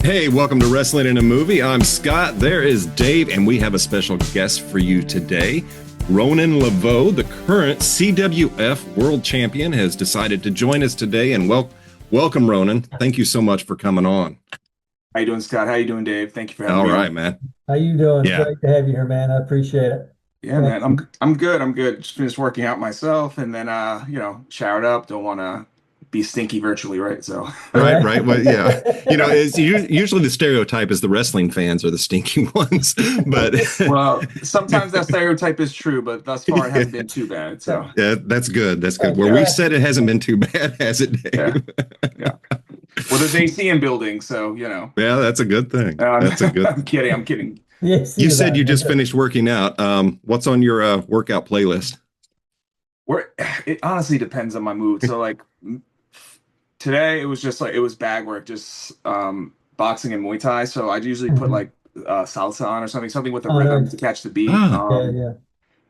Hey, welcome to Wrestling in a Movie. I'm Scott. There is Dave, and we have a special guest for you today. RONIN Lavoe, the current CWF World Champion, has decided to join us today. And welcome, RONIN. Thank you so much for coming on. How you doing, Scott? How you doing, Dave? Thank you for having All me right, on. man. How you doing? It's Yeah. great to have you here, man. I appreciate it. Yeah, Thank man. I'm you. I'm good. I'm good. Just finished working out myself, and then showered up. Don't want to be stinky virtually, right? So Right, Right. right. Well, yeah. It's usually the stereotype is the wrestling fans are the stinky ones, but well, sometimes that stereotype is true, but thus far it hasn't been too bad. So yeah, that's good. That's good. Thank Where you. yeah, we've said it hasn't been too bad, has it, yeah, Dave? yeah. Well, there's AC in building, so Yeah, that's a good thing. Um, That's a good I'm thing. kidding. I'm kidding. Yes, You see said that. you just finished working out. What's on your workout playlist? Where it honestly depends on my mood. So like today, it was just like it was bag work, just boxing and Muay Thai. So I'd usually put Mhm. like salsa on or something with a Oh, rhythm nice. to catch the beat. Ah, Yeah, yeah.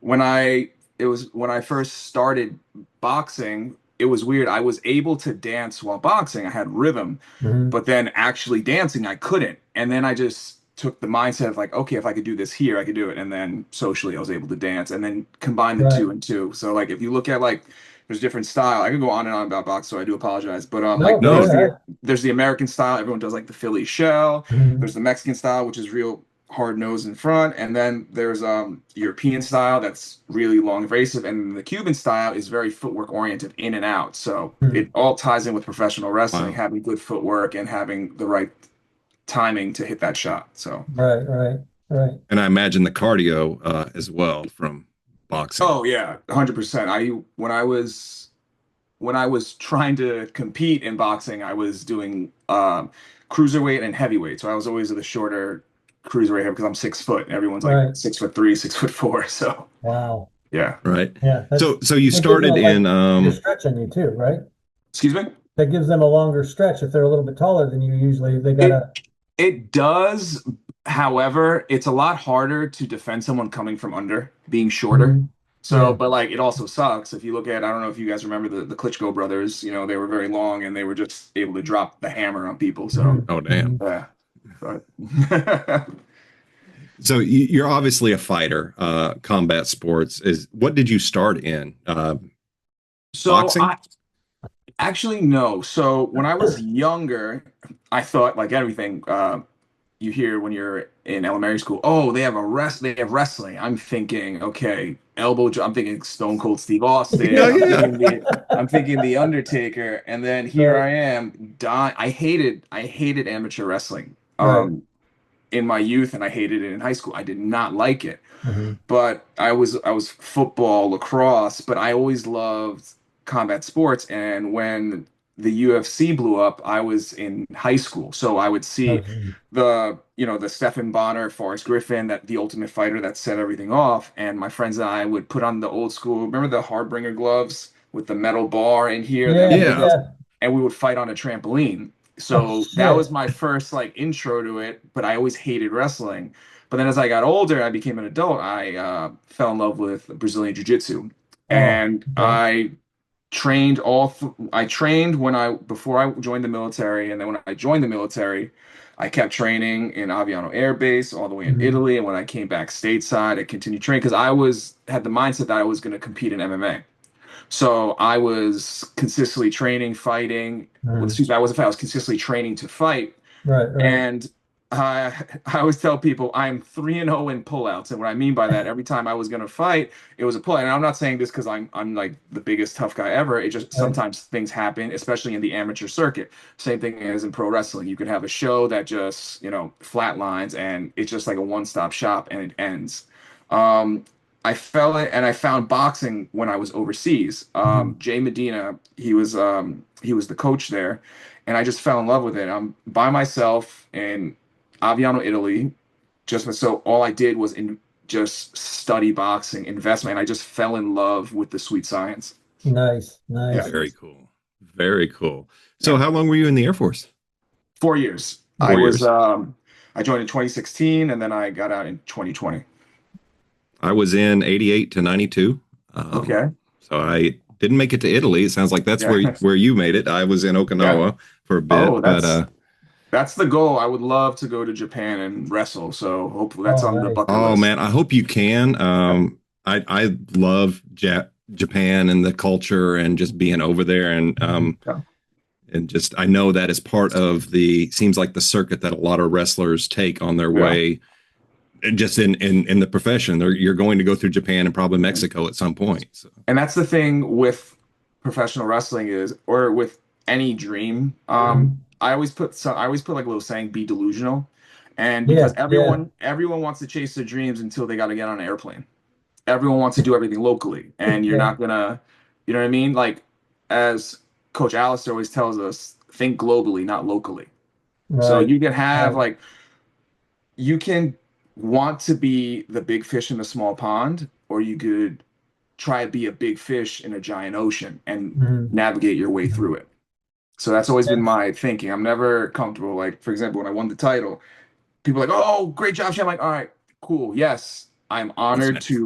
When I it was when I first started boxing, it was weird. I was able to dance while boxing. I had rhythm, Hmm. but then actually dancing, I couldn't. And then I just took the mindset of like, okay, if I could do this here, I could do it. And then socially, I was able to dance, and then combine the Right. two and two. So like, if you look at like, there's different style. I could go on and on about box, so I do apologize. But like, No, go no. there's the American style. Everyone does like the Philly shell. ahead. There's the Mexican style, which is real hard nose in front, and then there's European style that's really long evasive, and the Cuban style is very footwork oriented in and out. So Mhm. it all ties in with professional wrestling, Wow. having good footwork and having the right timing to hit that shot. So Right, right, right. And I imagine the cardio as well from boxing. oh yeah, 100%. When I was trying to compete in boxing, I was doing cruiserweight and heavyweight. So I was always the shorter cruiserweight because I'm 6 foot. Everyone's like Right. 6'3", 6'4". So Wow. yeah. Right. Yeah, So you that gives them a started in longer stretch on you too, right? Excuse me? That gives them a longer stretch if they're a little bit taller than you. Usually, they It gotta. it does. However, it's a lot harder to defend someone coming from under, being shorter. Mhm. So, Yeah. but like it also sucks if you look at, I don't know if you guys remember the Klitschko brothers, they were very long and they were just able to drop the hammer on people. So, Hmm. oh damn. Hmm. yeah. But So you're obviously a fighter. Combat sports is what did you start in? so Boxing? I actually no. So when I was younger, I thought like everything you hear when you're in elementary school, oh, they have wrestling. I'm thinking, okay, I'm thinking Stone Cold Steve Oh Austin. I'm yeah. thinking the Undertaker, and then here Right, I am dying. I hated amateur wrestling right. in my youth, and I hated it in high school. I did not like it. Hmm. But I was football, lacrosse, but I always loved combat sports. And when the UFC blew up, I was in high school, so I would see Okay. the Stephen Bonner, Forrest Griffin, that the Ultimate Fighter that set everything off. And my friends and I would put on the old school. Remember the Hardbringer gloves with the metal bar in here that Yeah, Yeah. yeah. and we would fight on a trampoline. Oh So that was shit. my first like intro to it, but I always hated wrestling. But then as I got older, I became an adult. I fell in love with Brazilian Jiu-Jitsu, Oh, and okay. I trained before I joined the military, and then when I joined the military, I kept training in Aviano Air Base all the way in Mhm. Italy. And when I came back stateside, I continued training because I was had the mindset that I was going to compete in MMA. So I was consistently training, fighting. Well, Mhm. excuse me, I wasn't fighting. I was consistently training to fight. Right, right. And I always tell people I'm 3-0 in pullouts. And what I mean by that, every time I was going to fight, it was a pullout. And I'm not saying this because I'm like the biggest tough guy ever. It just Right. sometimes things happen, especially in the amateur circuit. Same thing as in pro wrestling. You could have a show that just, flatlines and it's just like a one-stop shop and it ends. Um, I fell in and I found boxing when I was overseas. Mhm. Jay Medina, he was the coach there, and I just fell in love with it. I'm by myself in Aviano, Italy. So all I did was just study boxing, investment. And I just fell in love with the sweet science. Nice, Yeah, nice. Very cool. Very cool. So yeah. how long were you in the Air Force? 4 years. I Four was years. I joined in 2016, and then I got out in 2020. I was in 88 to 92. Um, Okay. so I didn't make it to Italy. It sounds like that's Yeah. where you made it. I was in Yeah. Okinawa for a Oh, bit, but that's That's the goal. I would love to go to Japan and wrestle. So hopefully that's Oh, on the nice. bucket Oh list. man, I hope you can. I love Japan and the culture and just being over there Yeah. and just I know that is part of the seems like the circuit that a lot of wrestlers take on their Yeah. way just in the profession. You're going to go through Japan and probably Mexico at some point. So And that's the thing with professional wrestling is, or with any dream. Mhm. I always put like a little saying, be delusional. And because Yeah, yeah, everyone wants to chase their dreams until they got to get on an airplane. Everyone wants to do everything locally, and you're yeah, not gonna, you know what I mean? Like, as Coach Alistair always tells us, think globally, not locally. So right, you can have right. like, you can want to be the big fish in a small pond, or you could try to be a big fish in a giant ocean and Mhm. navigate your way through Mhm. it. So that's always been Yeah, my thinking. I'm never comfortable. Like, for example, when I won the title, people are like, "Oh, great job, Shane." I'm like, "All right, cool. Yes, I'm what's honored next? to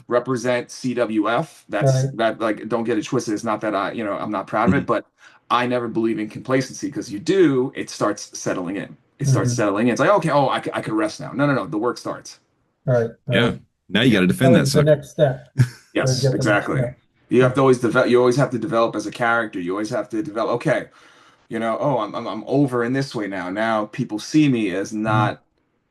represent CWF. That's right. that. Like, don't get it twisted. It's not that I'm not proud of it, Mhm. but I never believe in complacency because you do, it starts settling in. It starts Mhm. settling in. It's like, okay, oh, I could rest now. No, no, no. The work starts. Right, right. Yeah. Now you got Yeah. to It's defend that always the sucker. next step. Or Yes, get the next exactly. step. You have Yeah. to always develop. You always have to develop as a character. You always have to develop. Okay, oh, I'm over in this way now. Now people see me as Mhm.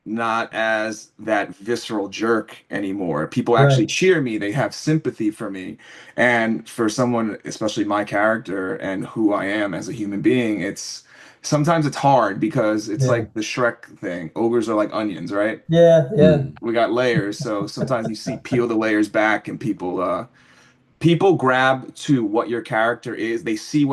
not as that visceral jerk anymore. People actually Right. cheer me. They have sympathy for me. And for someone, especially my character and who I am as a human being, it's sometimes it's hard because it's Yeah. like the Shrek thing. Ogres are like onions, right? Yeah, yeah, Mm. We got layers. So sometimes you see peel the layers back and people grab to what your character is. They see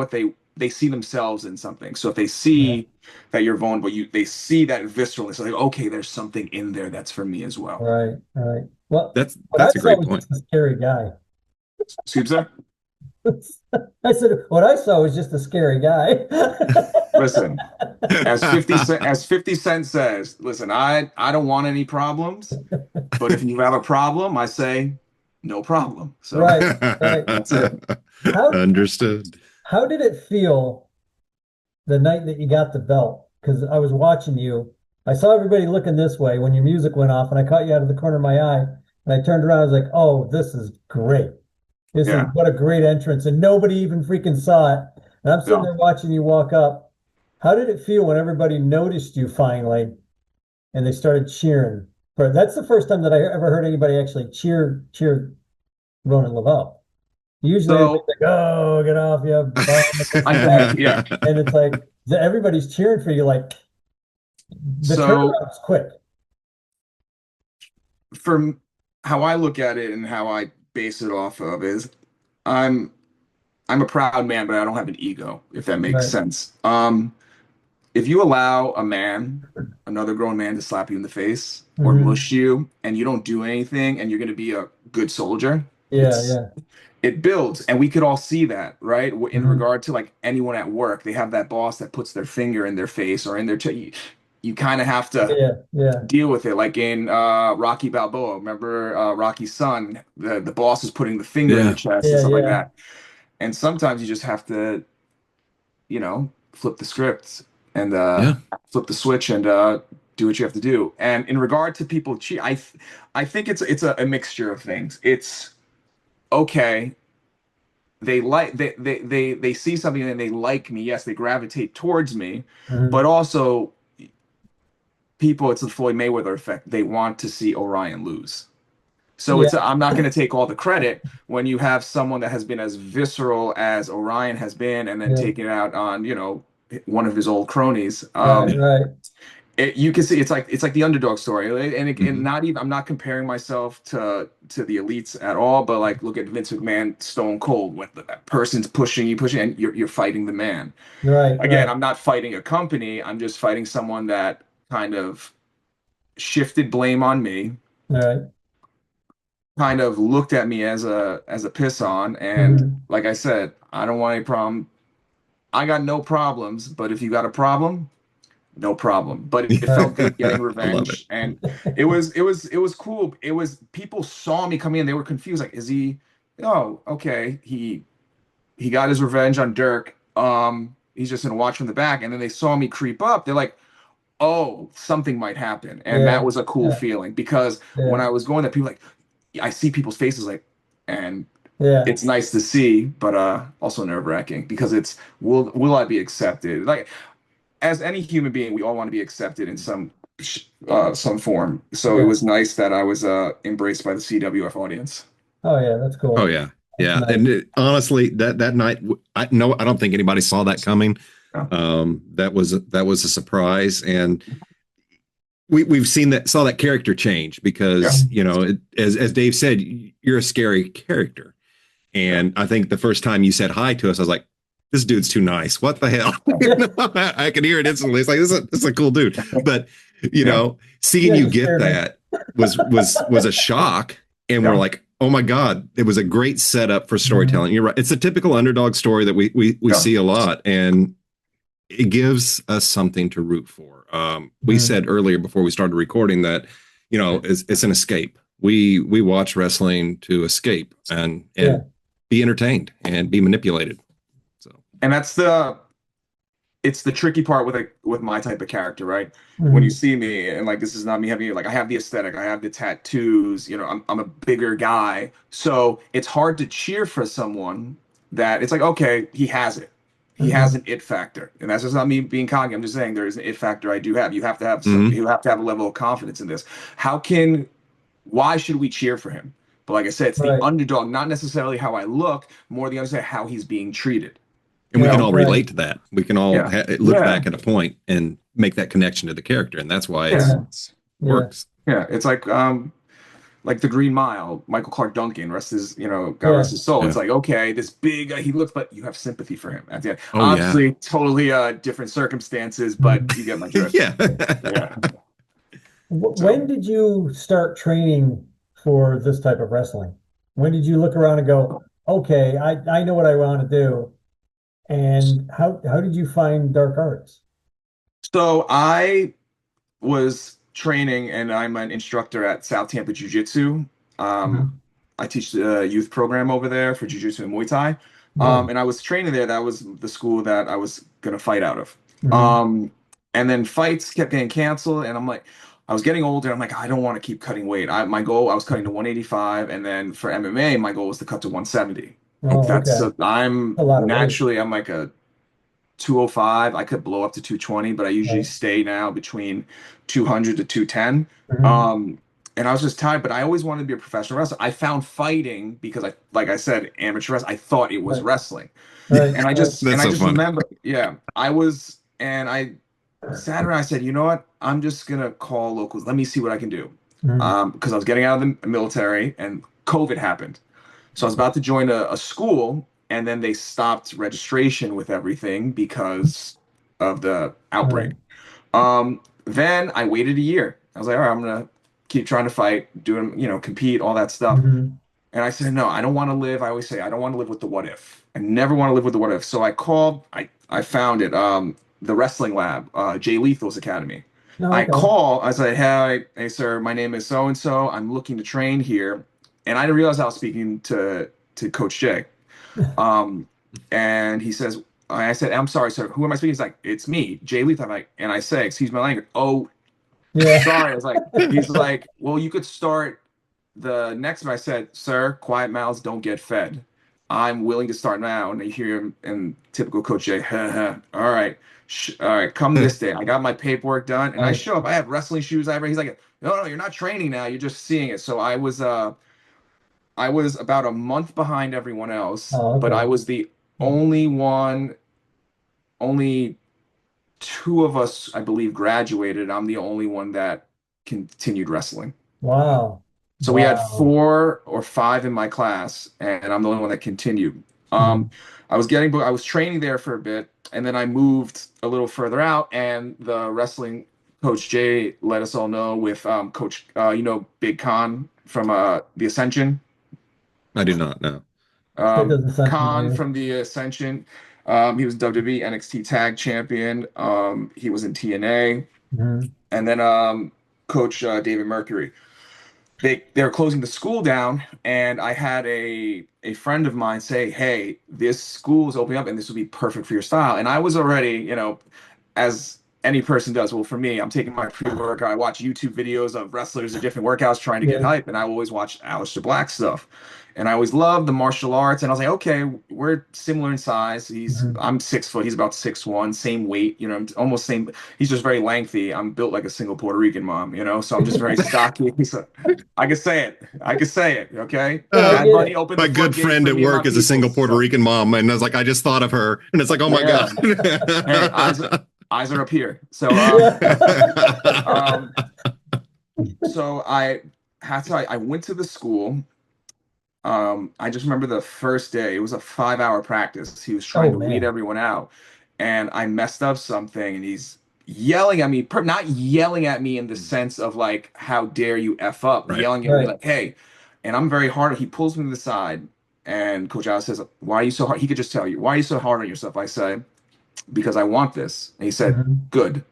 they see themselves in something. So if they yeah. see that you're vulnerable, they see that visceralness. Like, okay, there's something in there that's for me as well. Right, right. Well, what I That's a saw great was point. just a scary guy. Excuse me? I said, what I saw was just a scary guy. Listen, as 50 Cent says, listen, I don't want any problems, but if you have a problem, I say no problem. So Right, right. that's it. How Understood. how did it feel the night that you got the belt? Because I was watching you. I saw everybody looking this way when your music went off, and I caught you out of the corner of my eye. And I turned around, I was like, "Oh, this is great! This is Yeah. what a great entrance!" And nobody even freaking saw it. And I'm sitting Yeah. there watching you walk up. How did it feel when everybody noticed you finally and they started cheering? That's the first time that I ever heard anybody actually cheer Ronan Lavelle. Usually everybody's So like, "Oh, get off, you bum," and this I and that. think, yeah. And it's like everybody's cheering for you. Like the So turnaround's quick. for how I look at it and how I base it off of is I'm I'm a proud man, but I don't have an ego, if that makes Right. sense. If you allow a man, another grown man, to slap you in the face or Hmm. mush you, and you don't do anything, and you're going to be a good soldier, Yeah, yeah. it builds, and we could all see that, right? In Hmm. regard to like anyone at work, they have that boss that puts their finger in their face or in their you kind of have to Yeah, yeah. deal with it. Like in Rocky Balboa, remember Rocky's son, the boss is putting the finger in the Yeah. chest and Yeah, stuff like yeah. that. And sometimes you just have to, flip the script and Yeah. flip the switch and do what you have to do. And in regard to people cheat, I think it's a mixture of things. It's okay. They see something and they like me. Yes, they gravitate towards me, Hmm. but also people, it's the Floyd Mayweather effect. They want to see Orion lose. So Yeah, I'm not going to take all the credit when you have someone that has been as visceral as Orion has been, and then yeah. taking it out on one of his old cronies. Right, right. You can see it's like the underdog story, and Hmm. not even I'm not comparing myself to the elites at all, but like look at Vince McMahon, Stone Cold, when that person's pushing, and you're fighting the man. Right, Again, right, I'm not fighting a company. I'm just fighting someone that kind of shifted blame on me, right. kind of looked at me as a piss on, and Hmm. like I said, I don't want any problem. I got no problems, but if you got a problem, no problem. But it Right. felt good getting I love it. revenge, and it was cool. It was people saw me come in, they were confused, like, is he? Oh, okay. He got his revenge on Dirk. He's just gonna watch from the back, and then they saw me creep up. They're like, oh, something might happen. And that Yeah, was a cool yeah, feeling because when yeah, I was going there, people like, I see people's faces like, and yeah, it's nice to see, but also nerve-wracking because it's will I be accepted? Like as any human being, we all want to be accepted in some form. So it yeah. was nice that I was embraced by the CWF audience. Oh yeah, that's Oh cool. yeah. That's Yeah. nice. And honestly, that night, I no, I don't think anybody saw that coming. Yeah. That was a surprise. And we've seen that, saw that character change Yeah. because, as Dave said, you're a scary character. Yeah. And I think the first time you said hi to us, I was like, this dude's too nice. What the hell? I could hear it instantly. It's like, this is a cool dude. But, Yeah. seeing Yeah, you you get scared me. that was a shock. And we're Yeah. like, oh my God, it was a great setup for Mhm. storytelling. You're right. It's a typical underdog story that we Yeah. see a lot. And it gives us something to root for. We Mhm. said earlier before we started recording that, it's an escape. We watch wrestling to escape and Yeah. be entertained and be manipulated. So And it's the tricky part with my type of character, right? When you Mhm. see me and like this is not me having like I have the aesthetic, I have the tattoos, I'm a bigger guy. So it's hard to cheer for someone that it's like, okay, he has it. He has Mhm. an it factor. And that's just not me being cocky. I'm just saying there is an it factor I do have. mhm. You have to have a level of confidence in this. How can why should we cheer for him? But like I said, it's the Right. underdog, not necessarily how I look, more the understanding how he's being treated. And You we can Right. know? all Right. relate to that. We can all Yeah. look Yeah. back at a point and make that connection to the character, and that's why Yeah. it Yeah. Yeah. works. Yeah, it's like the Green Mile, Michael Clark Duncan, rest his, God rest Yeah. his soul. It's Yeah. like, okay, this big guy, he looks, but you have sympathy for him at the end. Oh yeah. Obviously, totally different circumstances, but Mhm. you get my drift. Yeah. Yeah. When So, did you start training for this type of wrestling? When did you look around and go, okay, I know what I want to do? And how did you find dark arts? so I was training, and I'm an instructor at South Tampa Jiu Jitsu. Um, Mhm. I teach the youth program over there for Jiu Jitsu and Muay Thai. Yeah. And I was training there. That was the school that I was gonna fight out of. Mhm. Um, and then fights kept getting canceled, and I'm like, I was getting older. I'm like, I don't want to keep cutting weight. My goal, I was cutting to 185, and then for MMA, my goal was to cut to 170. Oh, That's okay. I'm A lot of weight. naturally I'm like a 205. I could blow up to 220, but I usually Right. stay now between 200 to 210. Mhm. Um, and I was just tired, but I always wanted to be a professional wrestler. I found fighting because like I said, amateur wrestling. I thought it was Right. wrestling, Right. Right. and That's I so just funny. remember, yeah, I sat around. I said, you know what? I'm just gonna call locals. Let me see what I can do. Mhm. Because I was getting out of the military and COVID happened. So I was about to join a school, and then they stopped registration with everything because of the outbreak. Right. Then I waited a year. I was like, all right, I'm gonna keep trying to fight, doing, compete, all that stuff. Mhm. And I said, no, I don't want to live. I always say, I don't want to live with the what if. I never want to live with the what if. So I called, I found it, the wrestling lab, Jay Lethal's Academy. No, I okay. call, I say, hey, sir, my name is so and so. I'm looking to train here. And I didn't realize I was speaking to Coach Jay. Um, and he says, I said, I'm sorry, sir. Who am I speaking? He's like, it's me, Jay Leith. I'm like, and I say, excuse my language. Oh, Yeah. sorry. I was like, he's like, well, you could start the next one. I said, sir, quiet mouths don't get fed. I'm willing to start now. And you hear him in typical Coach Jay, all right, all right, come this day. I got my paperwork done, and I Nice. show up. I have wrestling shoes. He's like, no, you're not training now. You're just seeing it. So I was about a month behind everyone else, Oh, but I okay. was the only one, only two of us, I believe, graduated. I'm the only one that continued wrestling. Wow. So we had Wow. 4 or 5 in my class, and I'm the only one that continued. Um, Mhm. I was training there for a bit, and then I moved a little further out, and the wrestling coach Jay let us all know with Coach, Big Con from the Ascension. I do not know. That doesn't sound Khan familiar. from the Ascension. He was WWE NXT Tag Champion. He was in TNA, Mhm. and then Coach David Mercury. They were closing the school down, and I had a friend of mine say, "Hey, this school is opening up, and this would be perfect for your style." And I was already, as any person does. Well, for me, I'm taking my pre-workout. I watch YouTube videos of wrestlers of different workouts trying to get Yeah. hype, and I always watch Aleister Black stuff. And I always loved the martial arts. And I was like, okay, we're similar in size. Mhm. I'm 6 foot. He's about 6'1", same weight. You know, almost same. He's just very lengthy. I'm built like a single Puerto Rican mom. You know, so I'm just very stocky. So I can say it. I can say it. Okay. Yeah, I Bad get Bunny it. opened My the good floodgates friend for at me and my work is a people. single Puerto So Rican mom, and I was like, I just thought of her, and it's like, oh my yeah. Hey, god. eyes are up here. So Yeah. um so I went to the school. I just remember the first day. It was a 5-hour practice. He was trying Oh to weed man. everyone out, and I messed up something, and he's yelling at me. Not yelling at me in the sense of like, "How dare you f up?" Right. Yelling at me Right. like, "Hey!" And I'm very hard. He pulls me to the side, and Coach Alice says, "Why are you so hard?" He could just tell you, "Why are you so hard on yourself?" I say, "Because I want this." And he said, Mhm. "Good."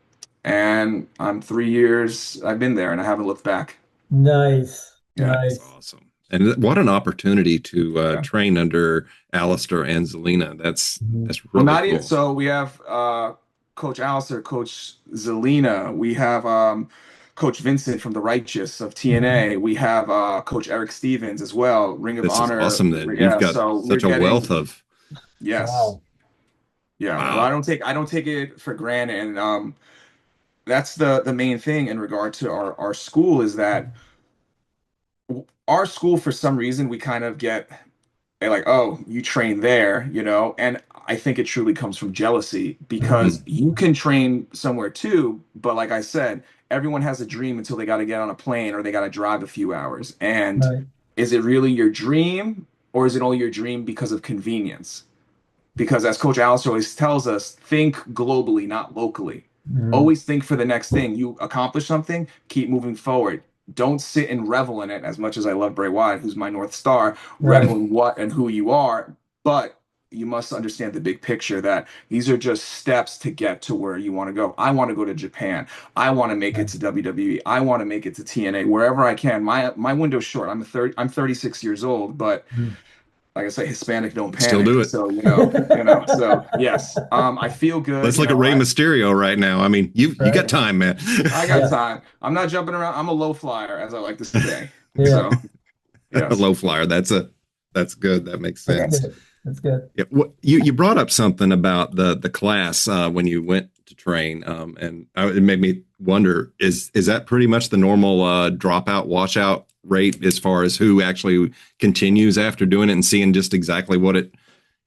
And I'm 3 years. I've been there, and I haven't looked back. Nice. Yeah. That's Nice. awesome. And what an opportunity to Yeah. train under Alistair and Zelina. Mhm. That's Well, really not even cool. so. We have Coach Alistair, Coach Zelina. We have Coach Vincent from the Righteous of Mhm. TNA. We have Coach Eric Stevens as well, Ring of This is Honor. awesome. Then you've Yeah, got so we're such a wealth getting of yes, Wow. yeah. Well, wow. I don't take it for granted, and that's the main thing in regard to our school is that our school for some reason we kind of get they're like, oh, you train there, you know? And I think it truly comes from jealousy Mhm. because you can train somewhere too, but like I said, everyone has a dream until they got to get on a plane or they got to drive a few hours. And Right. is it really your dream or is it only your dream because of convenience? Because as Coach Alistair always tells us, think globally, not locally. Mhm. Always think for the next thing. You accomplish something, keep moving forward. Don't sit and revel in it as much as I love Bray Wyatt, who's my North Star, revel Right. in what and who you are. But you must understand the big picture that these are just steps to get to where you want to go. I want to go to Japan. I want to make it Right. to WWE. I want to make it to TNA, wherever I can. My window's short. I'm 36 years old, but Mhm. like I say, Hispanic don't Still panic. do it. So, so yes, I feel good. Let's look at Rey I Mysterio right now. I mean, you got Right. time, man. I got Yeah. time. I'm not jumping around. I'm a low flyer, as I like to say. Yeah. So, A yes. low flyer. That's good. That makes That's Yeah. sense. good. That's good. Yeah, you brought up something about the class when you went to train, and it made me wonder: is that pretty much the normal dropout washout rate as far as who actually continues after doing it and seeing just exactly what it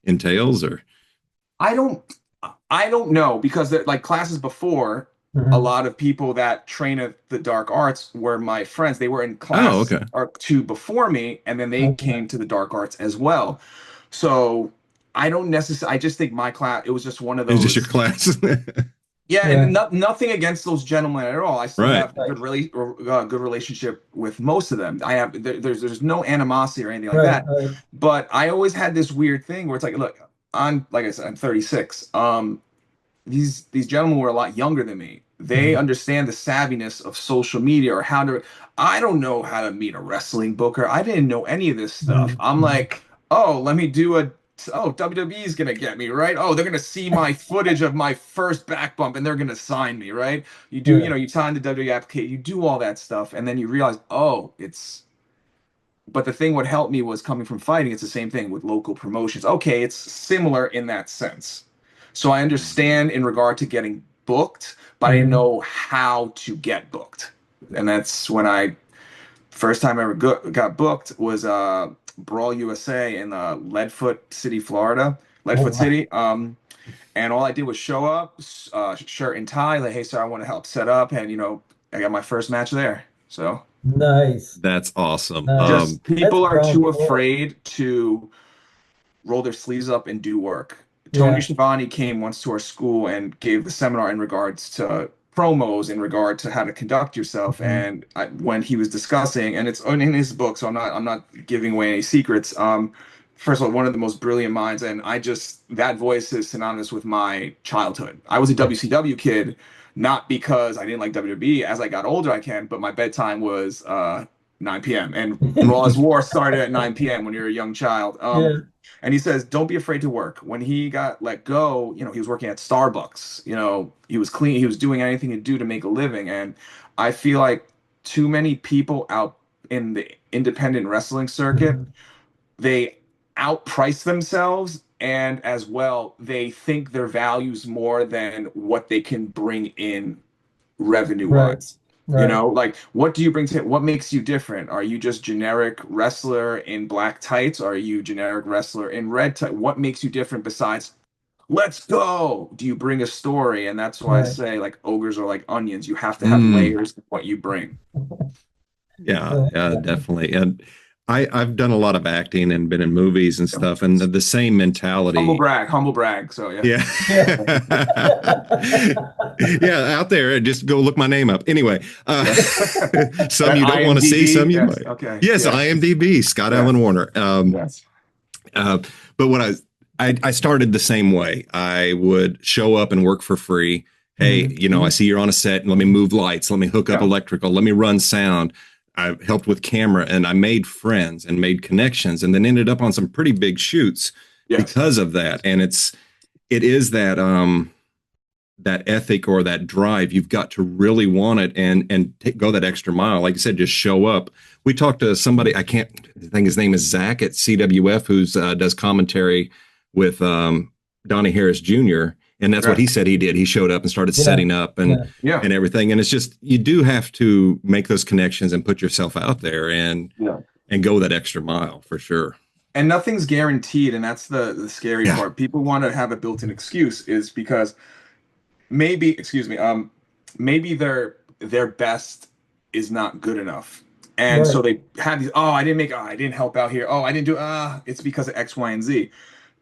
entails? Or I don't, I don't know because like classes before, a Mhm. lot of people that train at the dark arts were my friends. They were in oh, class okay, or two before me, and then they Okay. came to the dark arts as well. So I don't necessarily. I just think my class. It was just one of it's just your those. class, Yeah, and Yeah. nothing against those gentlemen at all. I still right? have Right. good relationship with most of them. I have there's no animosity or anything like Right. that. Right. But I always had this weird thing where it's like, look, I'm like I said, I'm 36. These gentlemen were a lot younger than me. They Mhm. understand the savviness of social media or how to. I don't know how to meet a wrestling booker. I didn't know any of this stuff. Mhm. I'm Mhm. like, oh, let me do a. Oh, WWE is gonna get me, right? Oh, they're gonna see my footage of my first back bump and they're gonna sign me, right? You do, Yeah. you sign the WWE application, you do all that stuff, and then you realize, oh, it's but the thing what helped me was coming from fighting. It's the same thing with local promotions. Okay, it's similar in that sense. So I understand in regard to getting booked, but I didn't Mhm. know how to get booked. And that's when I first time I ever got booked was Brawl USA in Leadfoot City, Florida. Oh Leadfoot wow. City. And all I did was show up, shirt and tie, like, hey, sir, I want to help set up, and I got my first match there. So Nice. That's awesome. Nice. just That's people are ground too floor. afraid to roll their sleeves up and do work. Tony Yeah. Schiavone came once to our school and gave the seminar in regards to promos, in regard to how to conduct yourself. Mhm. And when he was discussing, and it's in his book, so I'm not giving away any secrets. First of all, one of the most brilliant minds, and that voice is synonymous with my childhood. I was a Right. WCW kid, not because I didn't like WWE. As I got older, I can, but my bedtime was 9 p.m. And Raw's War started at 9 p.m. when you're a young child. Yeah. And he says, don't be afraid to work. When he got let go, he was working at Starbucks. He was clean. He was doing anything to do to make a living. And I feel like too many people out in the independent wrestling circuit, Mhm. they outprice themselves. And as well, they think their value's more than what they can bring in revenue Right. wise. Right. Like what do you bring to it? What makes you different? Are you just generic wrestler in black tights? Are you generic wrestler in red tights? What makes you different besides let's go? Do you bring a story? And that's why I Right. say like ogres are like onions. You have to have Mm. layers of what you bring. I Yeah, like yeah, that. definitely. And I've done a lot of acting and been in movies and stuff, and the same mentality. Humble brag. So yeah. Yeah. Yeah. Yeah, out there, just go look my name up. Anyway, Yeah. some That you don't want to see, some IMDb. you Yes. might. Okay. Yes, Yeah. IMDb, Scott Yeah. Allen Warner. Yes. Uh, but when I started the same way, I would show up and work for free. Hey, Mhm. I see you're on a set, and let me move lights, let me hook up Yeah. electrical, let me run sound. I helped with camera, and I made friends and made connections, and then ended up on some pretty big shoots Yes. because of that. And it is that ethic or that drive. You've got to really want it and go that extra mile. Like I said, just show up. We talked to somebody, I think his name is Zach at CWF, who's does commentary with Donnie Harris Jr. And that's what Yeah. he said he did. He showed up and started Yeah. setting up Yeah. Yeah. and everything. And it's just, you do have to make those connections and put yourself out there and Yeah. go that extra mile for sure. And nothing's guaranteed, and that's the scary Yeah. part. People want to have a built-in excuse is because excuse me, maybe their best is not good enough. And so Right. they have these, I didn't help out here. Oh, I didn't do it's because of X, Y, and Z.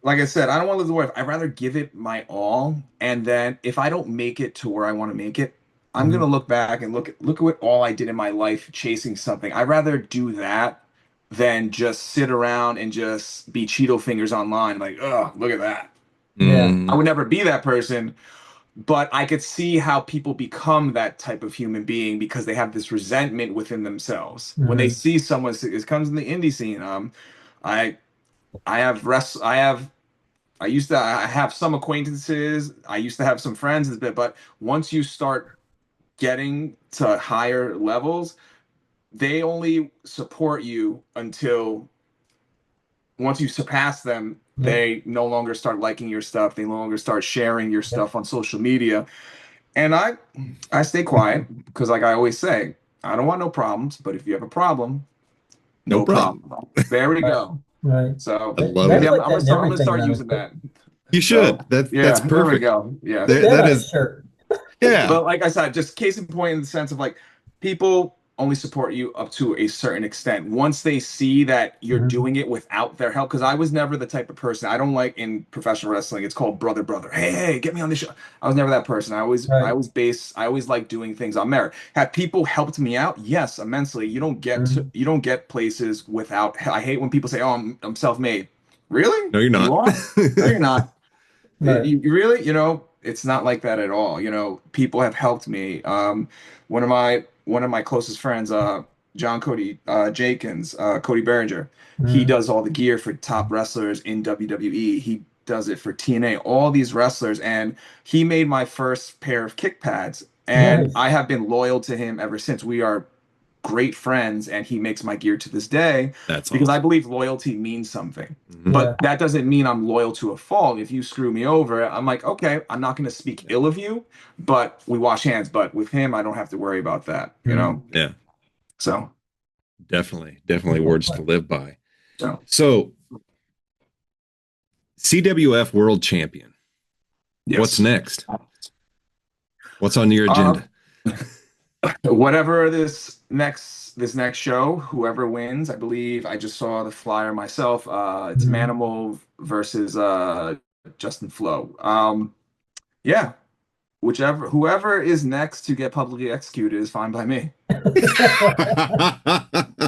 Like I said, I don't want to live the life. I'd rather give it my all. And then if I don't make it to where I want to make it, I'm gonna Mhm. look back and look at what all I did in my life chasing something. I'd rather do that than just sit around and just be Cheeto fingers online, like, oh, look at that. Yeah. I Mm, would never be that person, but I could see how people become that type of human being because they have this resentment within themselves. When they Mhm. see someone, it comes in the indie scene. I I have I have some acquaintances. I used to have some friends, but once you start getting to higher levels, they only support you until once you surpass them, Yep. they no longer start liking your stuff. They no longer start sharing your Yep. stuff on social media. And I stay quiet because, like I always say, I don't want no problems. But if you have a problem, no no problem. problem. There we Right. go. Right. I So love maybe That's it. like that in I'm gonna everything start now. using that. You So should. That's yeah, there we perfect. go. Yes. Put That, that that on a is, shirt. yeah. But like I said, just case in point in the sense of like people only support you up to a certain extent. Once they see that you're Mhm. doing it without their help, because I was never the type of person. I don't like in professional wrestling. It's called brother, brother. Hey, get me on this show. I was never that person. Right. I always like doing things on merit. Have people helped me out? Yes, immensely. Mhm. You don't get places without. I hate when people say, "Oh, I'm self-made." Really? No, you're You not. are? No, you're not. Right. You really, it's not like that at all. People have helped me. One of my closest friends, John Cody Jenkins, Cody Behringer, he Mhm. does all the gear for top wrestlers in WWE. He does it for TNA, all these wrestlers, and he made my first pair of kick pads. And Nice. I have been loyal to him ever since. We are great friends, and he makes my gear to this day That's because I awesome. believe loyalty means something. Hmm. But Yeah. that doesn't mean I'm loyal to a fault. If you screw me over, I'm like, okay, I'm not going to speak ill of you, but we wash hands. But with him, I don't have to worry about that. Mhm. Yeah, So, definitely words to live by. so So, CWF World Champion. What's yes. next? What's on your Uh, agenda? whatever this next show, whoever wins, I believe I just saw the flyer myself. It's Mhm. Manimal versus Justin Flo. Yeah, whoever is next to get publicly executed is fine by me. I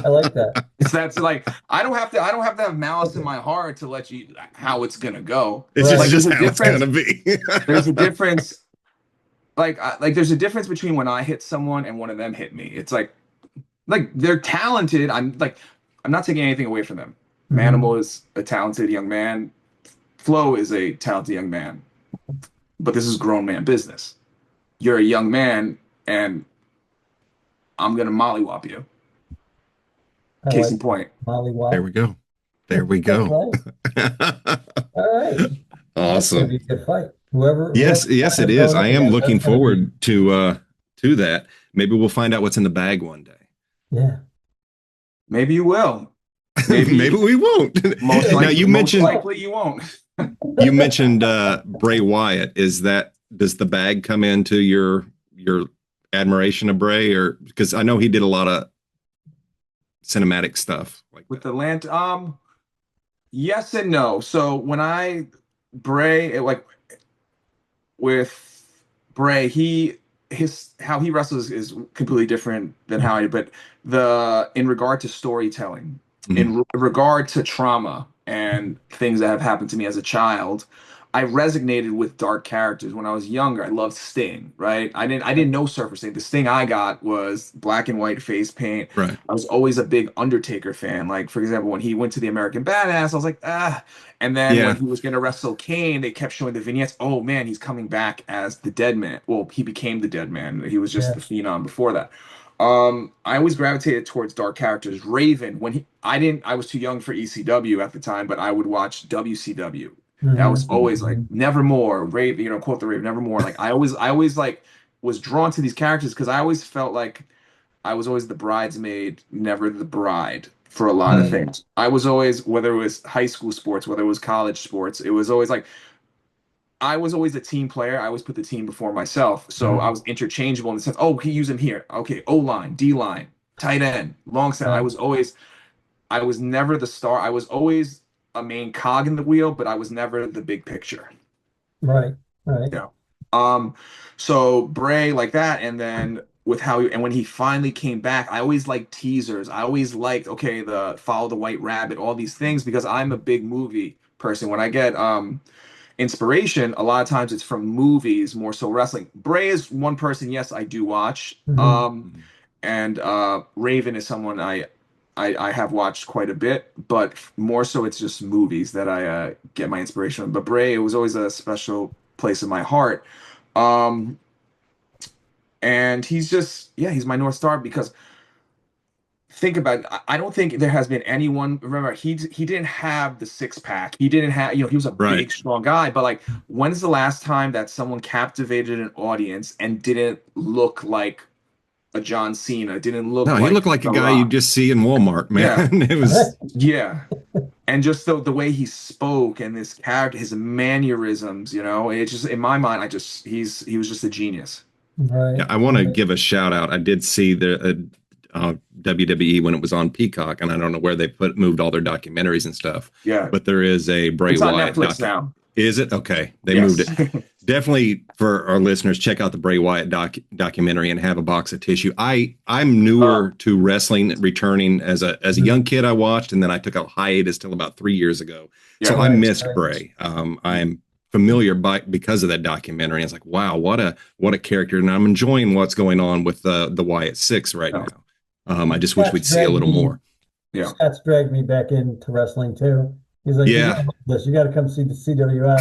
like that. That's like I don't have to have malice in my heart to let you how it's gonna go. It's Right. Like just how it's gonna be. there's a difference. Like there's a difference between when I hit someone and one of them hit me. It's like like they're talented. I'm not taking anything away from them. Mhm. Manimal is a talented young man. Flo is a talented young man. But this is grown man business. You're a young man, and I'm gonna mollywop you. I Case like in point. Molly There Wop. we go. There we All go. right. All right. That's gonna be Awesome. a good fight. Whoever Yes, it ends is. going I up am against, looking that's gonna be, forward to that. Maybe we'll find out what's in the bag one day. yeah. Maybe you will. Maybe Maybe we won't. Now Maybe. most likely you won't. you mentioned Bray Wyatt. Does the bag come into your admiration of Bray, or because I know he did a lot of cinematic stuff like With that. the land, yes and no. So when I Bray, with Bray, his how he wrestles is completely different than how I. But the in regard to storytelling, Mhm. in regard to trauma and things that have happened to me as a child, I resonated with dark characters when I was younger. I loved Sting, right? I didn't know Surfer Sting. The Sting I got was black and white face paint. Right. I was always a big Undertaker fan. Like, for example, when he went to the American Badass, I was like, ah. And then when Yeah. he was going to wrestle Kane, they kept showing the vignettes. Oh man, he's coming back as the Dead Man. Well, he became the Dead Man. He was just Yeah. the Phenom before that. I always gravitated towards dark characters. Raven, I was too young for ECW at the time, but I would watch WCW. That was always like Mhm. Nevermore, Raven, quote the Raven, Nevermore. Like I always like was drawn to these characters because I always felt like I was always the bridesmaid, never the bride for a lot of Right. things. I was always, whether it was high school sports, whether it was college sports, it was always like I was always a team player. I always put the team before myself. So I Mhm. was interchangeable in the sense, oh, he use him here. Okay, O line, D line, tight end, long snap. Right. I was never the star. I was always a main cog in the wheel, but I was never the big picture. Right. Right. Yeah. Um, so Bray like that, and then with and when he finally came back, I always liked teasers. I always liked, okay, the follow the white rabbit, all these things, because I'm a big movie person. When I get inspiration, a lot of times it's from movies, more so wrestling. Bray is one person, yes, I do watch. Mhm. And Raven is someone I have watched quite a bit, but more so it's just movies that I get my inspiration from. But Bray, it was always a special place in my heart. Um, and he's just, yeah, he's my North Star because think about it, I don't think there has been anyone. Remember, he didn't have the six pack. He didn't have, he was a Right. big, strong guy. But like, when's the last time that someone captivated an audience and didn't look like a John Cena? Didn't look No, he like looked like a The guy you Rock? just see in Walmart, Yeah, man. It was yeah. And just the way he spoke and this character, his mannerisms, it just in my mind, he was just a genius. Right. yeah. I want to give a shout out. I did see the WWE when it was on Peacock, and I don't know where they moved all their documentaries and stuff. Yeah, But there is a Bray it's on Wyatt Netflix now. Is it okay? They moved Yes. it. Definitely for our listeners, check out the Bray Wyatt documentary and have a box of tissue. I'm Uh, newer to wrestling, returning as a young Mhm. kid. I watched, and then I took a hiatus till about 3 years ago. So yeah. I Right. missed Right. Bray. I'm familiar because of that documentary. It's like, wow, what a character, and I'm enjoying what's going on with the Wyatt Six right No. now. I just wish Scott's we'd see a dragged little me. more. Yeah. Scott's dragged me back into wrestling too. He's like, "You're Yeah. gonna love this. You got to come see the CWF."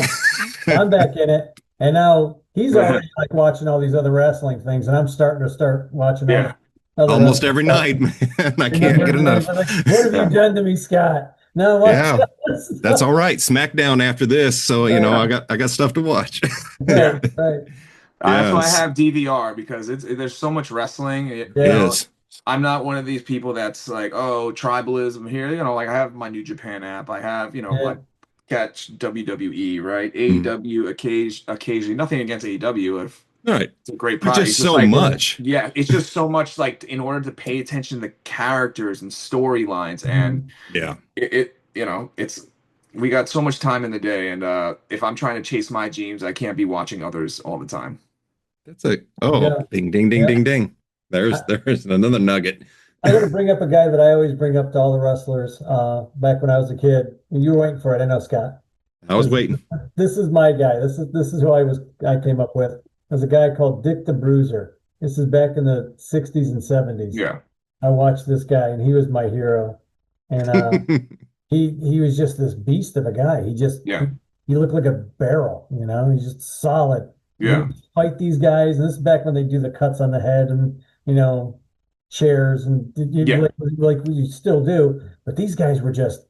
I'm back in it, and now he's already like watching all these other wrestling things, and I'm starting to start watching all Yeah. the other Almost wrestling every stuff. night, man. I And then can't get enough. I'm like, "What have you Yeah. done to me, Scott?" Now I'm watching Yeah. all this That's stuff. all right. SmackDown after this, so Right, I got stuff to watch. right, Yeah. right. That's why I Yes, have DVR because there's so much wrestling. it Yeah, is. I'm not one of these people that's like, oh, tribalism here. Like I have my New Japan app. I have, yeah. I catch WWE, right? Mhm. AEW occasionally. Nothing against AEW. If All right. it's a great There's product. just It's just so like, Yeah. much. yeah, it's just so much like in order to pay attention to the characters and storylines and Mhm. Yeah. it's we got so much time in the day and if I'm trying to chase my dreams, I can't be watching others all the time. That's a Yeah, ding ding ding yeah. ding ding. I, There's another nugget. I got to bring up a guy that I always bring up to all the wrestlers. Back when I was a kid, and you were waiting for it. I know, Scott. I was This, waiting. this is my guy. This is who I came up with. There's a guy called Dick the Bruiser. This is back in the 60s and 70s. Yeah. I watched this guy, and he was my hero. And he was just this beast of a guy. Yeah. He looked like a barrel, he's just solid. And he Yeah. would fight these guys. And this is back when they do the cuts on the head and, chairs and Yeah. like we still do. But these guys were just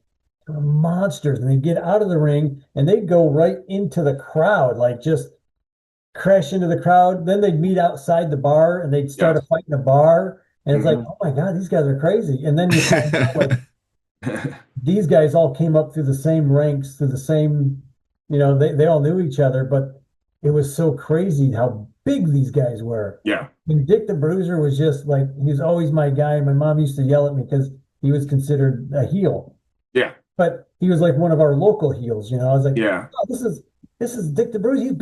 monsters. And they'd get out of the ring and they'd go right into the crowd, like just crash into the crowd. Then they'd meet outside the bar and they'd start a Yes. fight in a bar. And it's like, Hmm. oh my God, these guys are crazy. And then you find out like these guys all came up through the same ranks, through the same, they all knew each other, but it was so crazy how big these guys were. Yeah. And Dick the Bruiser was just like, he was always my guy. My mom used to yell at me because he was considered a heel, Yeah. but he was like one of our local heels. I was like, Yeah. oh, this is Dick the Bruiser. He's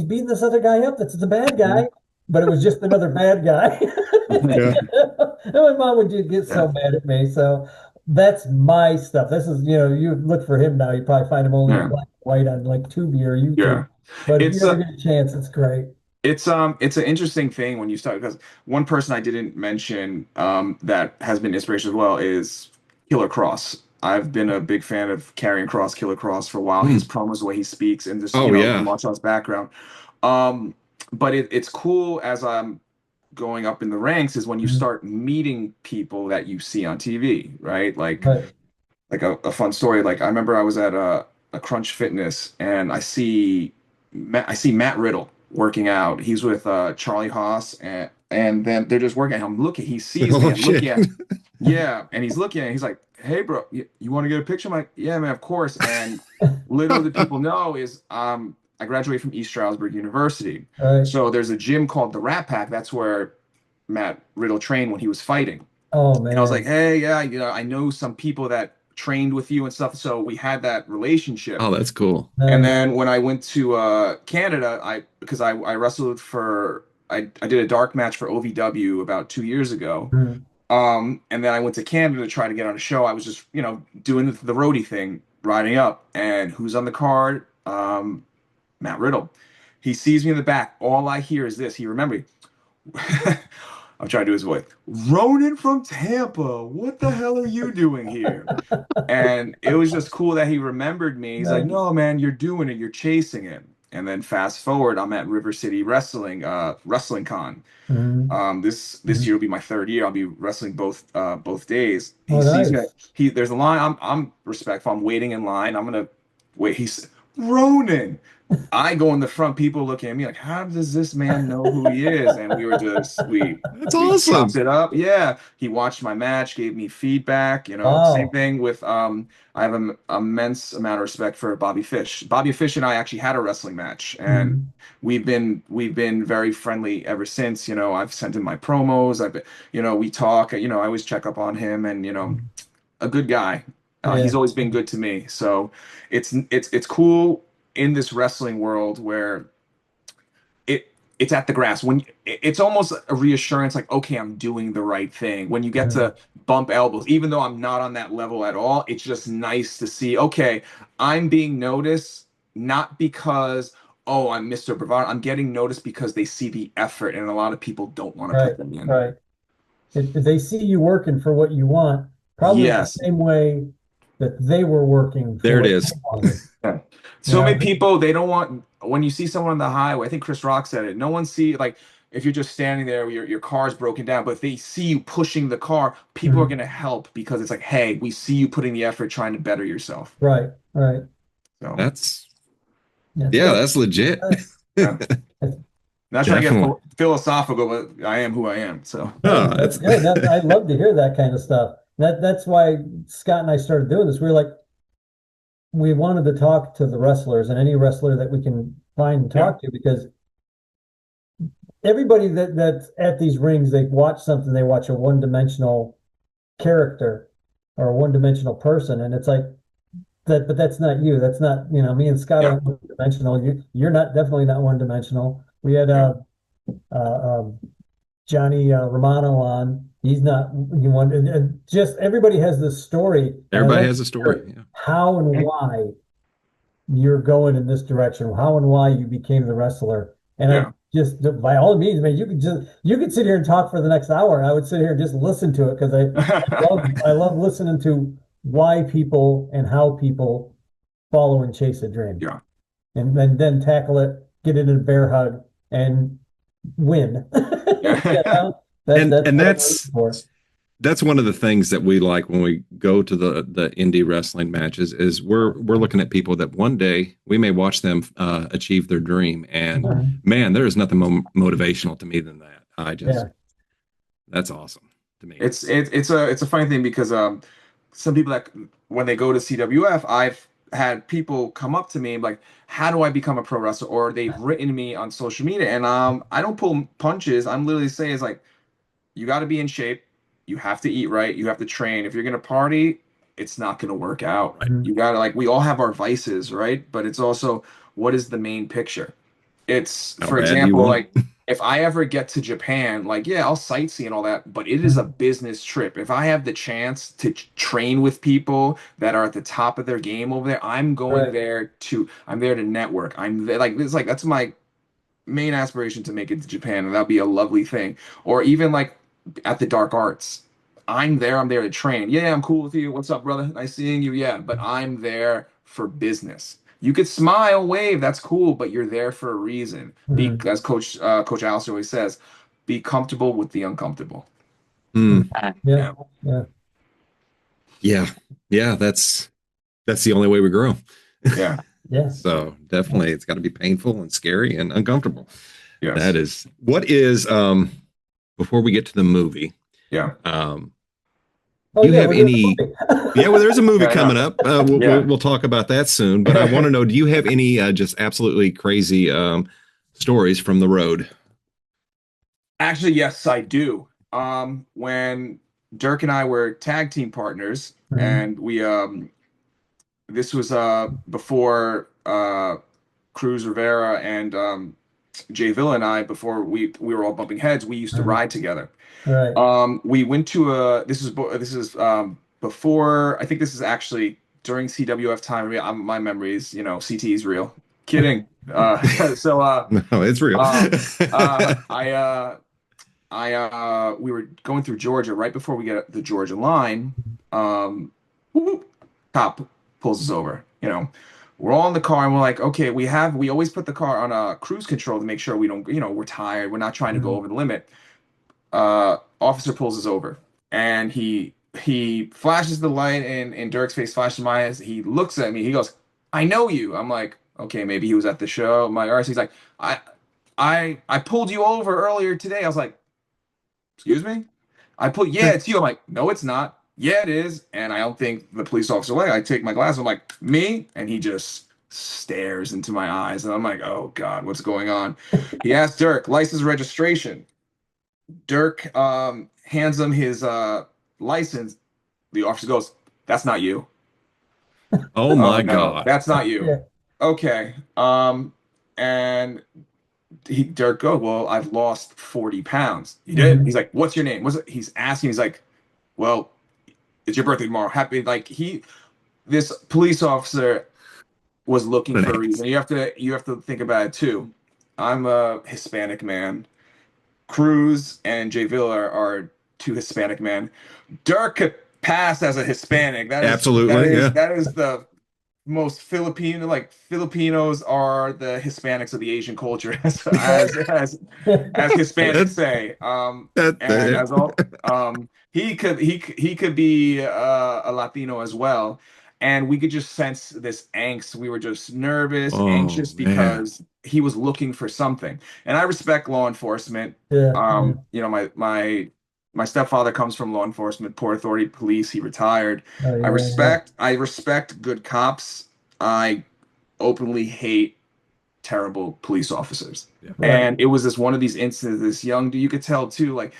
beating this other guy up. That's the bad guy, but it was just another bad guy. Yeah. And my mom would just get so Yeah. mad at me. So that's my stuff. This is, you look for him now, you probably find him only in Yeah. black and white on like Tubi or YouTube. Yeah. But if you It's ever get a chance, it's great. it's an interesting thing when you start, because one person I didn't mention that has been inspiration as well is Killer Cross. I've been a big fan of Karrion Kross, Killer Cross for a while. His Mm. promos, the way he speaks, and just Oh the yeah. martial arts background. But it's cool as I'm going up in the ranks is when you Mhm. start meeting people that you see on TV, right? But Like a fun story. Like I remember I was at a Crunch Fitness and I see Matt Riddle working out. He's with Charlie Haas and then they're just working. I'm looking. He sees me. Oh I'm shit. looking at yeah, and he's looking at. He's like, "Hey, bro, you want to get a picture?" I'm like, "Yeah, man, of course." And little did people know is I graduated from East Stroudsburg University, right. so there's a gym called the Rat Pack. That's where Matt Riddle trained when he was fighting. Oh And I was like, man. hey, yeah, I know some people that trained with you and stuff. So we had that relationship. Oh, that's cool. And Nice. then when I went to Canada, because I wrestled for I did a dark match for OVW about 2 years ago. Mhm. And then I went to Canada to try to get on a show. I was just, doing the roadie thing, riding up. And who's on the card? Matt Riddle. He sees me in the back. All I hear is this. He remembered me. I'm trying to do his voice. Ronin from Tampa, what the hell are you doing here? And it was just cool that he remembered me. He's like, Nice. no, man, you're doing it. You're chasing it. And then fast forward, I'm at River City Wrestling Con. Mhm. This year will be my third year. I'll be wrestling both days. He Oh, sees me. nice. There's a line. I'm respectful. I'm waiting in line. I'm gonna wait. He's Ronin. I go in the front. People looking at me like, how does this man know who he is? And we were just That's we chopped awesome. it up. Yeah, he watched my match, gave me feedback. Same Wow. thing with I have an immense amount of respect for Bobby Fish. Bobby Fish and I actually had a wrestling match, and Mhm. we've been very friendly ever since. I've sent him my promos. We talk. I always check up on him, and a good guy. He's Yeah. always been good to me. So it's cool in this wrestling world where it's at the grass when it's almost a reassurance like, okay, I'm doing the right thing. When you get Mhm. to bump elbows, even though I'm not on that level at all, it's just nice to see, okay, I'm being noticed, not because, oh, I'm Mr. Bravado. I'm getting noticed because they see the effort, and a lot of people don't want to Right. put them in. Right. If they see you working for what you want, probably the Yes. same way that they were working for There it what is. they wanted. Yeah. You So many know, people, they don't want, when you see someone on the highway, I think Chris Rock said it, no one see, like, if you're just standing there, your car's broken down, but if they see you pushing the car, people are Mhm. going to help because it's like, hey, we see you putting the effort trying to better yourself. Right. Right. So, That's That's yeah, good. that's legit. yeah. That's Not trying to get Definitely. philosophical, but I am who I am. So, good. No, That's it's good. I'd love to hear that kind of stuff. That's why Scott and I started doing this. We wanted to talk to the wrestlers and any wrestler that we can find and yeah, talk to because everybody that's at these rings, they watch something, they watch a one-dimensional character or a one-dimensional person, and it's like that, but that's not you. That's not, me and Scott yeah, aren't one-dimensional. You're not definitely not one-dimensional. We had yeah, Johnny Romano on. He's not you want and just everybody has this story, and I'd everybody like to has a story. hear Yeah. how and why you're going in this direction, how and why you became the wrestler. And yeah. just by all means, man, you could sit here and talk for the next hour, and I would sit here and just listen to it because I love listening to why people and how people follow and chase a dream, Yeah. and then tackle it, get it in a bear hug, and win. You Yeah. know? And That's what I'm rooting for. that's one of the things that we like when we go to the indie wrestling matches is we're looking at people that one day we may watch them achieve their dream, and Mhm. man, there is nothing motivational to me than that. I just Yeah. That's awesome to me. It's a funny thing because some people that when they go to CWF, I've had people come up to me like, how do I become a pro wrestler? Or they've written to me on social media, and I don't pull punches. I'm literally saying is like, you got to be in shape. You have to eat right. You have to train. If you're gonna party, it's not gonna work out. Right. Mhm. You gotta like we all have our vices, right? But it's also what is the main picture? It's How for bad do you example, want like if I ever get to Japan, like yeah, I'll sightsee and all that, but it is a Mhm. business trip. If I have the chance to train with people that are at the top of their game over there, Right. I'm there to network. I'm there, like it's like that's my main aspiration to make it to Japan, and that'd be a lovely thing. Or even like at the dark arts. I'm there to train. Yeah, I'm cool with you. What's up, brother? Nice seeing you. Yeah, but I'm there for business. You could smile, wave, that's cool, but you're there for a reason. Be Mhm. as Coach Alice always says, be comfortable with the uncomfortable. to? Yeah. Yeah. Yeah. Yeah, yeah, that's the only way we grow. Yeah. Yeah. So definitely, it's got to be painful and scary and uncomfortable. That Yes. is what is. Before we get to the movie, Yeah. um, Oh do you yeah, have we're doing any? the Yeah, well, there's a movie Yeah, I coming know. up. We'll, we'll Yeah. we'll talk about that soon. But I want to know: do you have any just absolutely crazy stories from the road? Actually, yes, I do. When Dirk and I were tag team partners, Mhm. and we this was before Cruz Rivera and Jay Villa and I before we were all bumping heads. We used to Mhm. ride together. Right. We went to a this is before I think this is actually during CWF time. I mean, my memory is CT is real. Kidding. So No, it's real. um I we were going through Georgia right before we get the Georgia line. Um, whoop, whoop, cop pulls us over. We're all in the car and we're like, okay, we always put the car on a cruise control to make sure we don't, we're tired, we're not trying to go Mhm. over the limit. Officer pulls us over and he flashes the light in Dirk's face, flashes my eyes. He looks at me. He goes, "I know you." I'm like, okay, maybe he was at the show. My RC. He's like, I pulled you over earlier today. I was like, excuse me? Yeah, it's you. I'm like, no, it's not. Yeah, it is. And I don't think the police officer, like, I take my glasses. I'm like, me? And he just stares into my eyes. And I'm like, oh God, what's going on? He asked Dirk, license registration. Dirk hands him his license. The officer goes, that's not you. Oh Oh my no, God. that's not you. Yeah. Okay. And Dirk goes, well, I've lost 40 pounds. You did? Mhm. He's like, what's your name? He's asking, he's like, well, it's your birthday tomorrow. Happy, like this police officer was looking What for an a reason. You have to think about it too. I'm a Hispanic man. Cruz and Jay Villa are two Hispanic men. Dirk could pass as a Hispanic. Absolutely, yeah. That is the most Filipino, like Filipinos are the Hispanics of the Asian culture as Hispanics That, say. And that, as all he could be a Latino as well. And we could just sense this angst. We were just nervous, oh anxious man. because he was looking for something. And I respect law enforcement. Yeah. Yeah. My stepfather comes from law enforcement, Port Authority Police. He retired. Oh yeah. Yeah. I respect good cops. I openly hate terrible police officers. Yeah. Right. And it was this one of these instances, this young dude, you could tell too, like,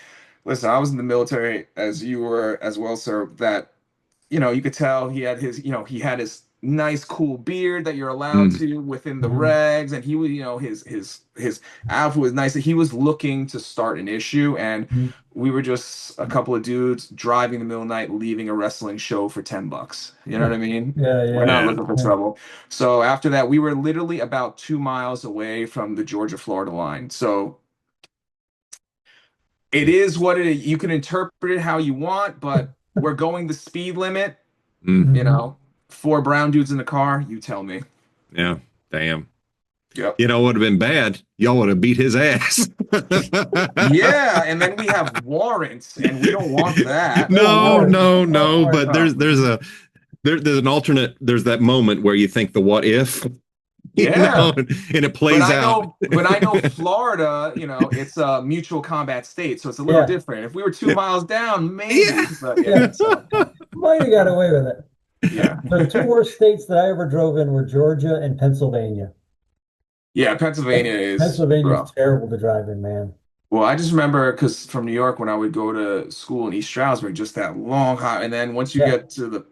listen, I was in the military as you were as well, sir, that, you could tell he had his nice cool beard that you're allowed Mm. to within the Mhm. regs, and he was, his outfit was nice. He was looking to start an issue, and Mhm. we were just a couple of dudes driving the middle of the night, leaving a wrestling show for $10. You know what I mean? Yeah, We're not yeah. Yeah. looking for Yeah. trouble. So after that, we were literally about 2 miles away from the Georgia-Florida line. So it is what it is. You can interpret it how you want, but we're going the speed limit, Mm. you Mhm. know, four brown dudes in the car, you tell me. Yeah. Damn. Yep. You know what would have been bad? Y'all would have beat his ass. Yeah, and then we have warrants, and we don't want that. No No, warrant. no, No no. warrant. But there's an alternate. There's that moment where you think the what if, Yeah. and it plays out. But I know Florida, it's a mutual combat state, so it's a little Yeah, different. If we were 2 miles down, Yeah. maybe, but yeah, yeah. so Might have got away with it. yeah. The two worst states that I ever drove in were Georgia and Pennsylvania. Yeah, Pennsylvania is Pennsylvania is rough. terrible to drive in, man. Well, I just remember because from New York when I would go to school in East Stroudsburg, just that long hot, and then once you Yeah, get to the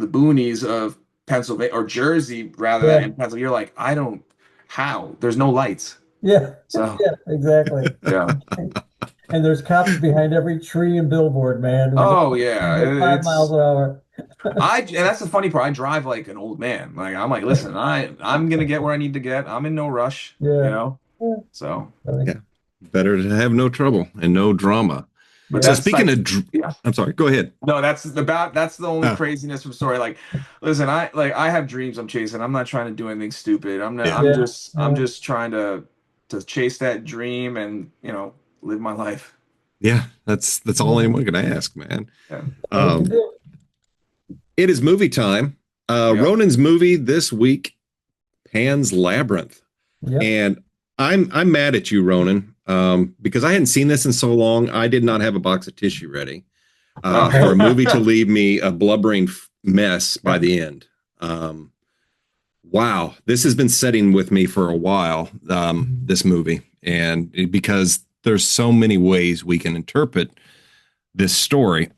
boonies of Pennsylvania or Jersey rather than yeah, in Pennsylvania, you're like, I don't how there's no lights. yeah, So yeah, exactly. yeah. And there's cops behind every tree and billboard, man. We're Oh going yeah, to go 5 miles it's an hour. and that's the funny part. I drive like an old man. Like I'm like, listen, I'm gonna get where I need to get. I'm in no rush, you Yeah, know. yeah, So, really. Yeah. Better to have no trouble and no drama. but Yeah. So that's speaking like, of, yeah. I'm sorry. Go ahead. No, that's the only Uh, craziness from story. Like, listen, I have dreams I'm chasing. I'm not trying to do anything stupid. I'm not. yeah. I'm Yeah, just I'm yeah, just trying to chase that dream and live my life. Yeah. That's all yeah. anyone can ask, man. Yeah. All we can Um, do. it is movie time. Yep. Ronin's movie this week, Pan's Labyrinth. Yep. And I'm mad at you, Ronan, because I hadn't seen this in so long. I did not have a box of tissue ready for a Oh. movie to leave me a blubbering mess by the end. Um, wow, this has been sitting with me for a while. This movie, and because there's so many ways we can interpret this story.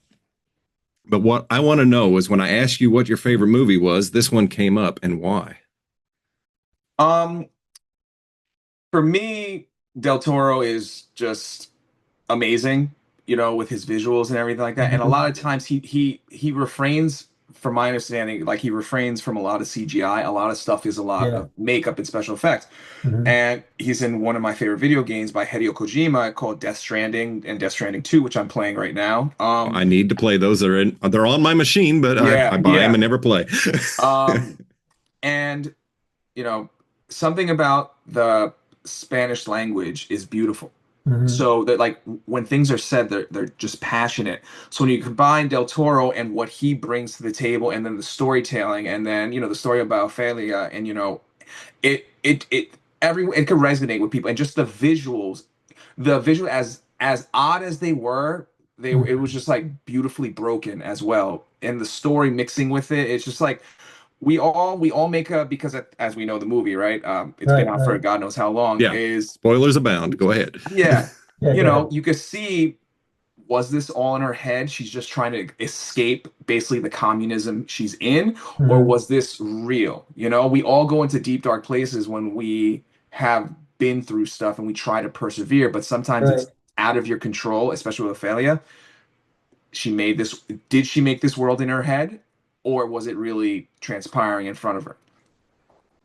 But what I want to know is when I asked you what your favorite movie was, this one came up and why. Um, for me, Del Toro is just amazing, with his visuals and everything like that. And a Mhm. lot of times he refrains, from my understanding, like he refrains from a lot of CGI. A lot of stuff is a lot Yeah. of makeup and special effects. Mhm. And he's in one of my favorite video games by Hideo Kojima called Death Stranding and Death Stranding 2, which I'm playing right now. I need to play those. They're on my machine, but I Yeah, buy them yeah. and never play. Um, and you know, something about the Spanish language is beautiful. Mhm. So that like when things are said, they're just passionate. So when you combine Del Toro and what he brings to the table, and then the storytelling, and then the story about Ophelia, and it it could resonate with people, and just the visual as odd as they were, it Mhm. was just like beautifully broken as well, and the story mixing with it, it's just like we all make a because as we know the movie, right? It's been Right, out for right. God knows how long. Yeah, Is spoilers abound. Go ahead. yeah, Yeah, go ahead. you could see, was this all in her head? She's just trying to escape basically the communism she's in, or Mhm. was this real? We all go into deep dark places when we have been through stuff and we try to persevere, but sometimes Right. it's out of your control, especially with Ophelia. Did she make this world in her head, or was it really transpiring in front of her?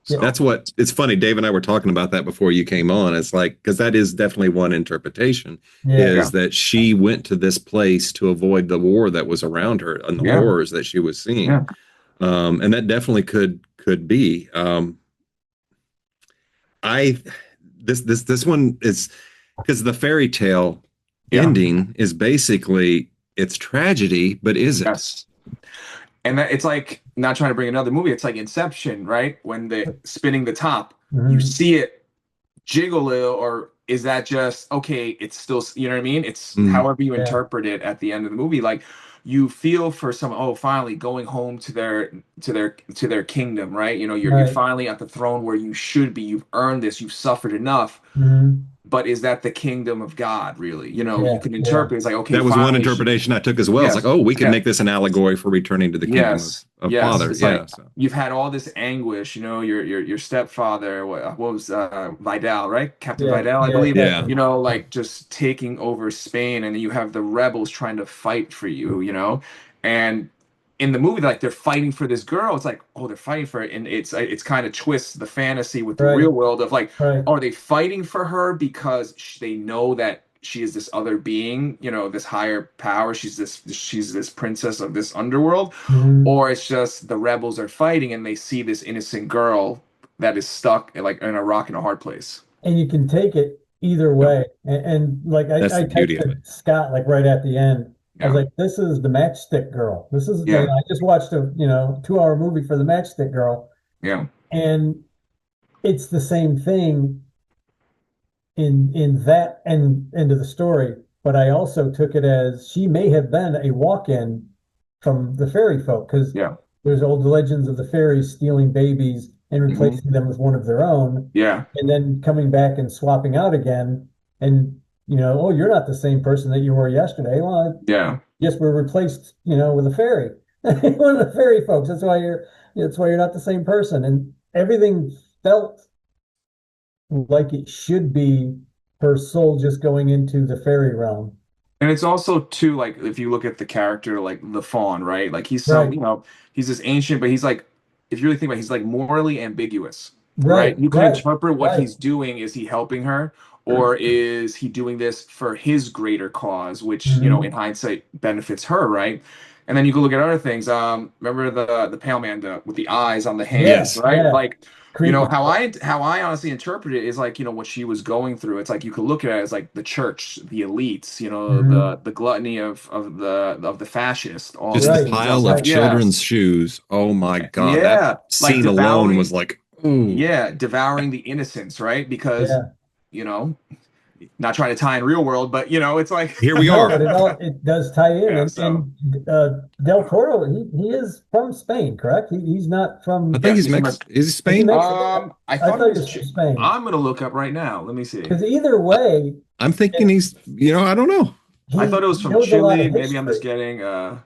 Yeah. So That's what it's funny. Dave and I were talking about that before you came on. It's like, because that is definitely one interpretation Yeah. yeah, is that she went to this place to avoid the war that was around her and the yeah, horrors that she was seeing. yeah, And that definitely could be. I this one is because the fairy tale yeah, ending is basically it's tragedy, but is it? yes. And that it's like, not trying to bring another movie, it's like Inception, right? When they're spinning the top, you Mhm. see it jiggle a little, or is that just okay? It's still, you know what I mean? It's Mm, however you Yeah. interpret it at the end of the movie. Like you feel for some, oh, finally going home to their kingdom, right? You're Right. finally at the throne where you should be. You've earned this. You've suffered enough. Mhm. but is that the kingdom of God, really? You know, you Yeah, can yeah, interpret it's like, okay, That was one finally, interpretation I took as well. It's like, yes, oh, we can yes, make this an allegory for returning to the kingdom yes, of yes. Father. It's Yeah. like So you've had all this anguish, you know, your stepfather, what was Vidal, right? Captain yeah, Vidal, I yeah, believe, yeah. you Captain. know, Yeah, like just taking over Spain, and you have the rebels trying to fight for you, you know, and in the movie, like they're fighting for this girl. It's like, oh, they're fighting for it, and it's kind of twists the fantasy with the right, real world of like, right. are they fighting for her because they know that she is this other being, you know, this higher power? She's this princess of this underworld, Mhm. or it's just the rebels are fighting and they see this innocent girl that is stuck like in a rock and a hard place. And you can take it either Yeah, way. And like that's I the beauty of it. texted Scott like right at the end. I was yeah, like, this is the matchstick girl. This is the, yeah, I just watched a, 2 hour movie for the matchstick girl. yeah, And it's the same thing in that end of the story. But I also took it as she may have been a walk-in from the fairy folk, because yeah, there's old legends of the fairies stealing babies and hmm, replacing them with one of their own, yeah, and then coming back and swapping out again. And, oh, you're not the same person that you were yesterday. Well, yeah. yes, we're replaced, with a fairy, one of the fairy folks. That's why you're not the same person. And everything felt like it should be her soul just going into the fairy realm. And it's also too like if you look at the character like the fawn, right? Like he's some, Right, you know, he's this ancient, but he's like, if you really think about it, he's like morally ambiguous, right, right? You could right, interpret what right. he's doing. Is he helping her, or is he doing this for his greater cause, which, you know, in Hmm. hindsight benefits her, right? And then you can look at other things. Remember the pale man with the eyes on the Yeah, hands, Yes. right? yeah. Like, you know, Creepy. how I honestly interpret it is like, you know, what she was going through. It's like you could look at it as like the church, the elites, you know, Hmm. the gluttony of the fascists, all Just the these Right, things else. pile of right. Yes. children's shoes. Oh my God. That Yeah. Like scene alone was devouring, like, ooh. yeah, devouring the innocents, right? Because, Yeah. you know, not trying to tie in real world, but you know, it's like Here we No, are. but it does tie in. yeah, And so Del Toro, he is from Spain, correct? He's not I from. think yes, he's he's from Is he Is he Spain? Mexican? I I thought he thought he was was from Spain. I'm gonna look up right now. Let me see. Because either I, way, I'm thinking it, he's, I don't know. I he thought it was from knows a lot Chile. of Maybe I'm just history. getting uh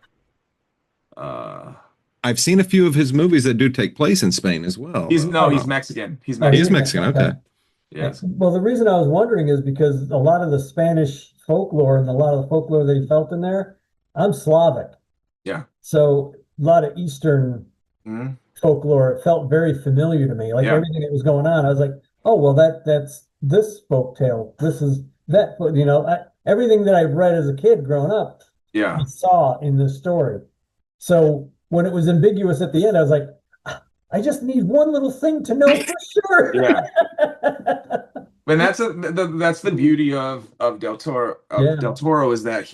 I've seen a few of his movies that do take place in Spain as well, he's though. no, Right. he's Mexican. He's Oh, He is Mexican. Mexican. okay. Okay. Yes. Well, the reason I was wondering is because a lot of the Spanish folklore and a lot of the folklore they felt in there, I'm Slavic. Yeah. So a lot of Eastern Mhm. folklore felt very familiar to me. Like Yeah. everything that was going on, I was like, oh, well, that's this folk tale. This is that, everything that I've read as a kid growing up, I Yeah. saw in this story. So when it was ambiguous at the end, I was like, I just need one little thing to know for sure. Yeah. And that's the beauty of Yeah, Del Toro is that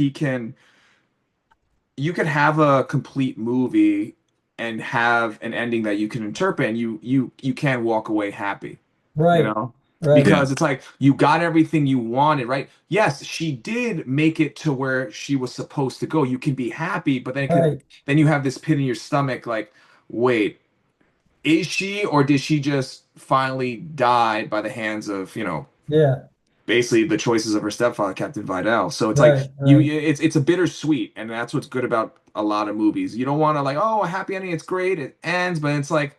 you could have a complete movie and have an ending that you can interpret, and you can walk away happy, you right, know, right, Yeah. because it's like you got everything you wanted, right? Yes, she did make it to where she was supposed to go. You can be happy, but right. then you have this pit in your stomach like, wait, is she, or did she just finally die by the hands of, you know, Yeah, basically the choices of her stepfather, Captain Vidal? So it's like right, right. it's a bittersweet, and that's what's good about a lot of movies. You don't want to like, oh, a happy ending, it's great, it ends, but it's like,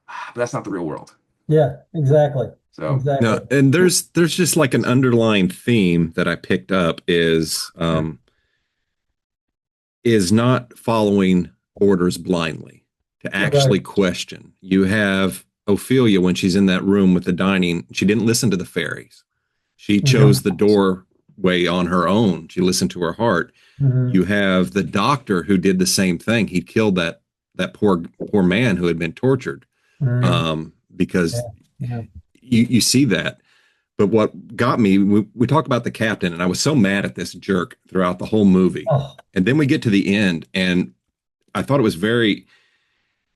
but that's not the real world. Yeah, exactly. So Exactly. No, and there's just like an underlying theme that I picked up yeah, is not following orders blindly, to yeah, Right. actually question. You have Ophelia when she's in that room with the dining, she didn't listen to the fairies. She Hmm. chose the doorway on her own. She listened to her heart. Hmm. You have the doctor who did the same thing. He killed that poor man who had been tortured, Hmm. Yeah, because yeah. you see that. But what got me, we talk about the captain, and I was so mad at this jerk throughout the whole movie. Oh, And then we get to the end, and I thought it was very,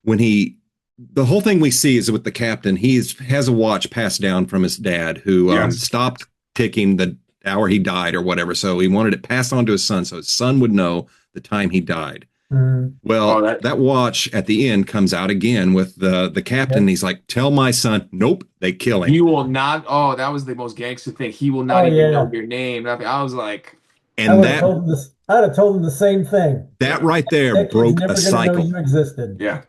when the whole thing we see is with the captain. Has a watch passed down from his dad, who yes, stopped ticking the hour he died or whatever. So he wanted it passed on to his son, so his son would know the time he died. Mm. Well, that watch at the end comes out again with the captain. Yep. He's like, "Tell my son, nope, they kill him." He will not. Oh, that was the most gangster thing. He will not Oh even know yeah. your name. Nothing. I was like, I And would have told him this. I'd have told him the same thing. that yeah, right there That kid's broke a never gonna know cycle. you existed. yeah,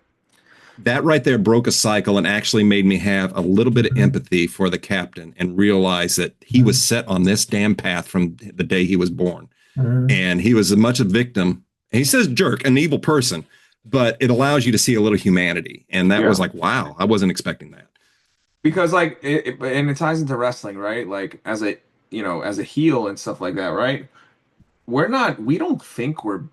That right there broke a cycle and actually made me have a little bit of empathy for the captain and realize that he was set on this damn path from the day he was born. Mm-hmm. And he was as much a victim. And he says jerk, an evil person, but it allows you to see a little humanity. And that yeah. was like, wow, I wasn't expecting that. Because like and it ties into wrestling, right? Like as a as a heel and stuff like that, right? We don't think we're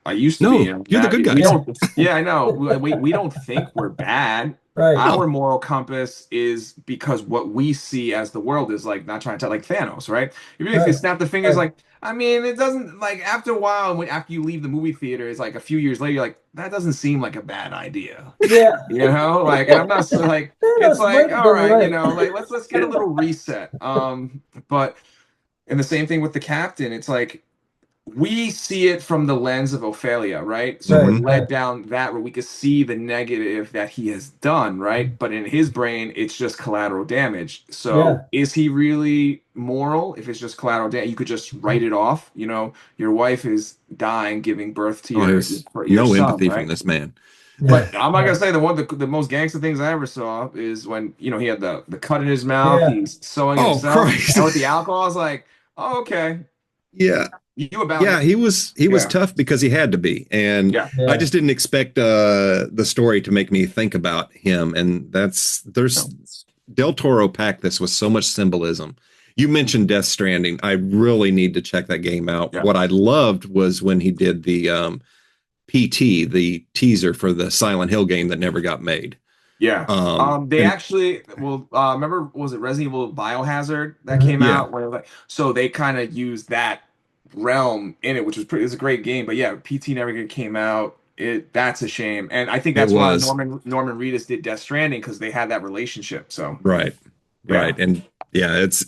I used to be, No, you're the good we guys. Yeah. don't, yeah, I know. We don't think we're bad. Right. Our No. moral compass is because what we see as the world is like not trying to tell like Thanos, right? If you Right. snap the fingers, Right. like, I mean, it doesn't like after a while, after you leave the movie theater, it's like a few years later, you're like, that doesn't seem like a bad idea. Yeah. Like, and I'm not like, it's Thanos like, might have all been right, right. like let's get a little reset. But and the same thing with the captain, it's like we see it from the lens of Ophelia, right? So we're Right. Mm-hmm. led Right. down that where we can see the negative that he has done, right? But in his brain, it's just collateral damage. So Yeah. is he really moral if it's just collateral damage? You could just write it off. Your wife is dying, giving birth to Oh, your there's your no son, empathy from right? this man. Yeah. But I'm not gonna Yeah. say the most gangster things I ever saw is when he had the cut in his mouth, Yeah. he's sewing Oh, himself, Christ. and with the alcohol, I was like, oh, okay, Yeah. you about Yeah, it? he was Yeah. tough because he had to be. And Yeah. I Yeah. just didn't expect the story to make me think about him. And there's No. Del Toro packed this with so much symbolism. You mentioned Death Stranding. I really need to check that game out. Yeah. What I loved was when he did the PT, the teaser for the Silent Hill game that never got made. Yeah. They And actually, well, remember, was it Resident Evil Biohazard that Mhm. came yeah, out? Where like, so they kind of used that realm in it, which was pretty. It was a great game, but yeah, PT never came out. That's a shame, and I think it that's why was. Norman Reedus did Death Stranding because they had that relationship. So Right. yeah, Right. And yeah, it's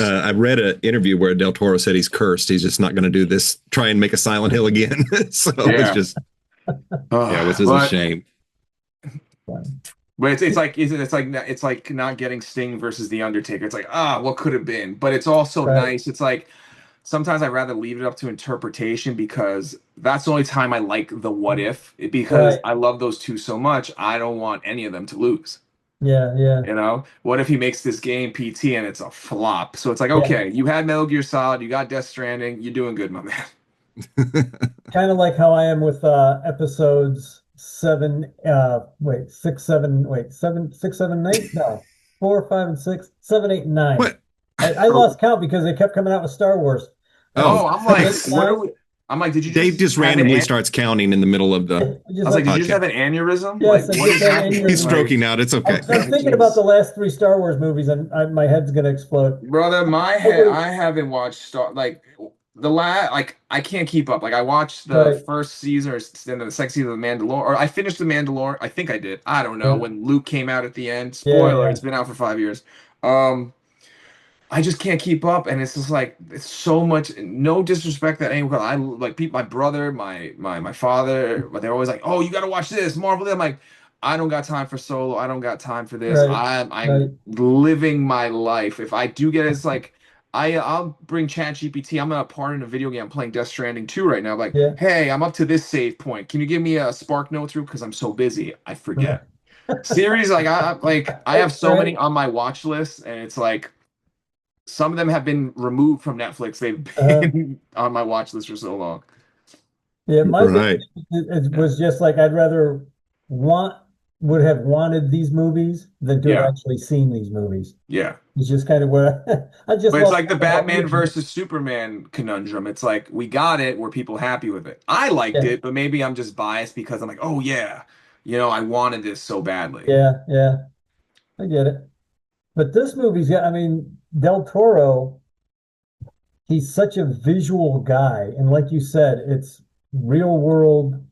I read an interview where Del Toro said he's cursed. He's just not going to do this, try and make a Silent Hill again. So it's yeah. just, yeah, which is a But shame. it's like not getting Sting versus The Undertaker. It's like, what could have been? But it's also Right. nice. It's like sometimes I'd rather leave it up to interpretation because that's the only time I like the what if because Right. I love those two so much. I don't want any of them to lose. Yeah. Yeah. What if he makes this game PT and it's a flop? So it's like, Yeah. okay, you had Metal Gear Solid, you got Death Stranding, you're doing good, my man. Kind of like how I am with episodes 7, wait, 6, 7, wait, 7, 6, 7, 8, no, 4, 5, and 6, 7, 8, and 9. What? I lost count because they kept coming out with Star Wars. Oh, I'm 7, like, 8, what are 9. we? I'm like, did you Dave just have an randomly starts counting in the middle of the I I just was like, did you just podcast. have an aneurysm? Yes, Like, I what just is had happening? He's aneurysm. stroking out. It's okay. I'm thinking about the last 3 Star Wars movies, and my head's gonna explode. Brother, my head, Hopefully, I haven't watched I can't keep up. Like I watched the right? first season or then the second season of the Mandalorian, or I finished the Mandalorian. I think I did. I don't know Yeah, when Luke came out at the end. yeah, Spoiler, yeah, it's been out for 5 years. Um, I just can't keep up, and it's just like it's so much. No disrespect that anyone. I like people, my brother, my father, but they're always like, "Oh, you got to watch this Marvel." I'm like, I don't got time for Solo. I don't got time for this. right, I'm right. living my life. If I do get it, it's like I'll bring ChatGPT. I'm a part in a video game. I'm playing Death Stranding 2 right now. Like, Yeah, hey, I'm up to this save point. Can you give me a Spark Note through? Because I'm so busy, I right, forget. Series I have so right. many on my watch list, and it's like some of them have been removed from Netflix. They've Uh, been on my watch list for so long. yeah, my thing right. was just like I'd rather want would have wanted these movies than to have Yeah, actually seen these movies. yeah. It's just kind of where I just But it's lost like the count of how Batman many- versus Superman conundrum. It's like we got it. Were people happy with it? I liked Yeah, it, but maybe I'm just biased because I'm like, oh yeah, I wanted this so badly. yeah, yeah. I get it. But this movie's, yeah, I mean, Del Toro, he's such a visual guy. And like you said, it's real world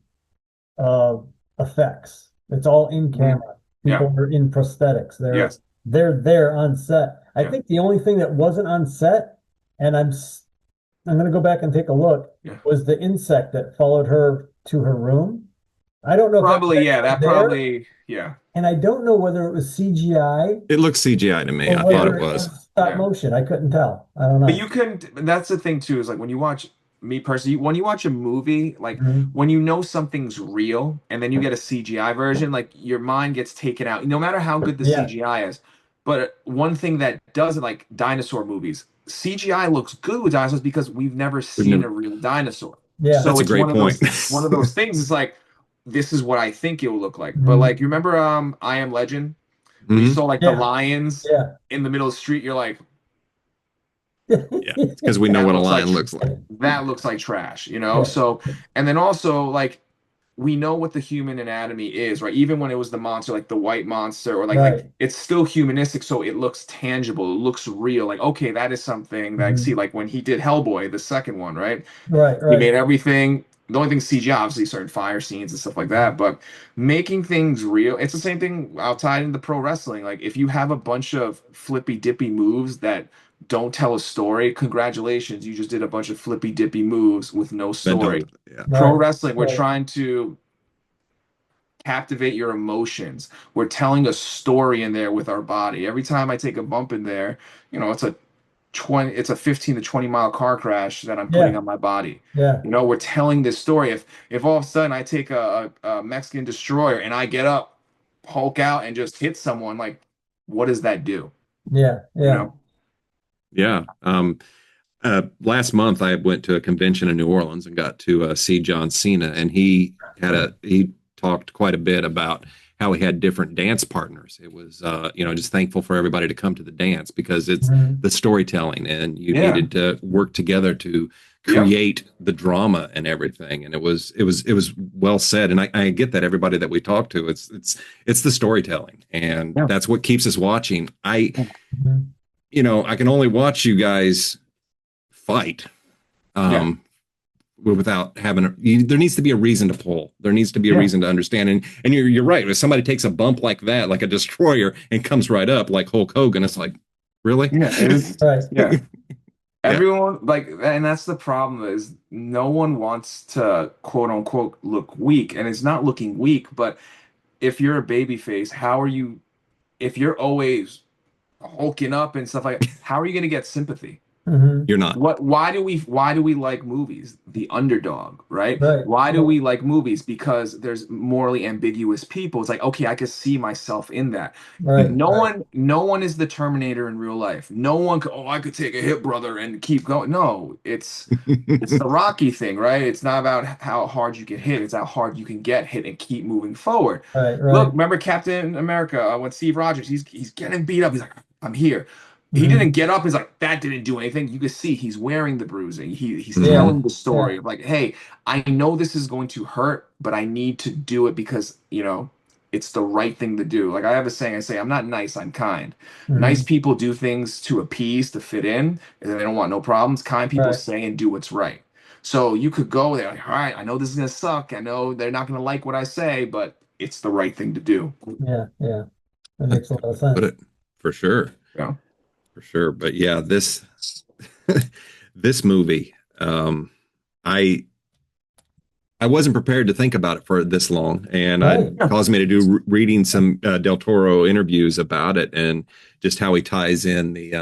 uh effects. It's all in Mhm. camera. Yeah. People are in prosthetics. Yes. They're there on set. I Yeah. think the only thing that wasn't on set, and I'm gonna go back and take a look. Yeah. Was the insect that followed her to her room? I don't know if that was Probably, yeah, actually that there, probably, yeah. and I don't know whether it was CGI It looks CGI to me. or I thought whether it it was. was stop Yeah. motion. I couldn't tell. I don't But know. you couldn't, that's the thing too, is like when you watch me personally, when you watch a movie, like Mhm. when you know something's real and then you get a CGI version, like your mind gets taken out, no matter how good the Yeah, CGI is. But one thing that does it, like dinosaur movies, CGI looks good with dinosaurs because we've never We've seen never. a real dinosaur. yeah. So That's a it's great point. one of those things. It's like, this is what I think it will look like. But Mhm. like, you remember I Am Legend, where you Hmm. saw like the Yeah, lions yeah. in the middle of the street, you're like, Yeah, it's because we know that what a looks like lion looks like. that looks like trash, you know? Yeah, So, and then also like we know what the human anatomy is, right? Even when it was the monster, like the white monster, or like right. it's still humanistic, so it looks tangible, it looks real. Like, okay, that is something that I see. Mhm. Like when he did Hellboy, the second one, right? Right, He right. made everything. The only thing CGI, obviously, certain fire scenes and stuff like that, but making things real. It's the same thing outside into pro wrestling. Like if you have a bunch of flippy dippy moves that don't tell a story, congratulations, you just did a bunch of flippy dippy moves with no That don't. story. Yeah. Pro Right, wrestling, we're right. trying to captivate your emotions. We're telling a story in there with our body. Every time I take a bump in there, it's a 15 to 20 mile car crash that I'm putting Yeah, on my body. yeah, We're telling this story. If all of a sudden I take a Mexican destroyer and I get up, Hulk out, and just hit someone, like, what does that do? yeah, You yeah. know? Yeah. Last month I went to a convention in New Orleans and got to see John Cena, and he talked quite a bit about how he had different dance partners. It was just thankful for everybody to come to the dance because it's Mhm. the storytelling, and you Yeah. needed to work together to Yep. create the drama and everything. And it was well said. And I get that everybody that we talk to, it's the storytelling, and Yeah. that's what keeps us watching. Mhm. I can only watch you guys fight Yeah. um, without having there needs to be a reason to pull. There needs to be a Yeah. reason to understand. And you're right. If somebody takes a bump like that, like a destroyer, and comes right up like Hulk Hogan, it's like, really? Yeah. Right. Yeah. Yeah, Everyone like, and that's the problem is no one wants to quote unquote look weak, and it's not looking weak, but if you're a baby face, how are you, if you're always hulking up and stuff like, how are you going to get sympathy? Mhm. you're not. Why do we like movies? The underdog, right? Right, Why do right, we like movies? Because there's morally ambiguous people. It's like, okay, I could see myself in that. right, right. No one is the Terminator in real life. No one could, oh, I could take a hit, brother, and keep going. No, it's the Rocky thing, right? It's not about how hard you get hit, it's how hard you can get hit and keep moving forward. Right, Look, right. remember Captain America when Steve Rogers, he's getting beat up. He's like, I'm here. He didn't Mhm. get up. He's like, that didn't do anything. You can see he's wearing the bruising. He's Yeah, Mhm. telling the yeah. story of like, hey, I know this is going to hurt, but I need to do it because, it's the right thing to do. Like I have a saying, I say, I'm not nice, I'm kind. Nice Mhm. people do things to appease, to fit in, and they don't want no problems. Kind people Right. say and do what's right. So you could go there, like, all right, I know this is gonna suck. I know they're not gonna like what I say, but it's the right thing to do. Yeah, yeah. That That's makes a a good lot way of to put sense. it, for sure, Yeah. for sure. But yeah, this this movie, I I wasn't prepared to think about it for this long, and it Right. Yeah. caused me to do reading some Del Toro interviews about it, and just how he ties in the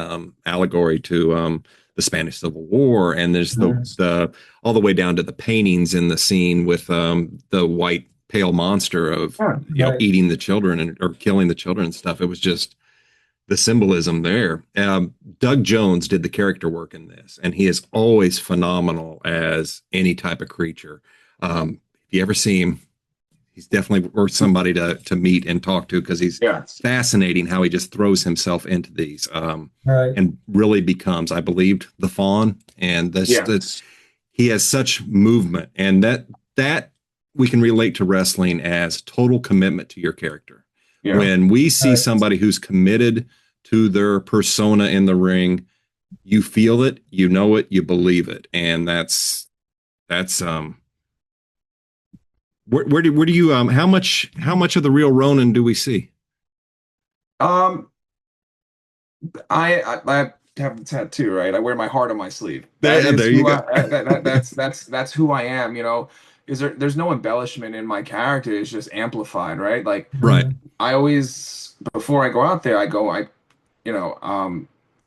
allegory to the Spanish Civil War, and there's Mhm. the all the way down to the paintings in the scene with the white pale monster of Yeah. Right. eating the children or killing the children and stuff. It was just the symbolism there. Doug Jones did the character work in this, and he is always phenomenal as any type of creature. If you ever see him, he's definitely worth somebody to meet and talk to because he's Yeah. fascinating how he just throws himself into these Right. and really becomes, I believed, the Fawn. And Yeah. he has such movement, and that we can relate to wrestling as total commitment to your character. Yeah. When we see Right. somebody who's committed to their persona in the ring, you feel it, you know it, you believe it, and that's where do you how much of the real Ronin do we see? Um, I have the tattoo, right? I wear my heart on my sleeve. That There, is there you who go. that's who I am, you know. There's no embellishment in my character, it's just amplified, right? Like Right. Mhm. I always, before I go out there, you know,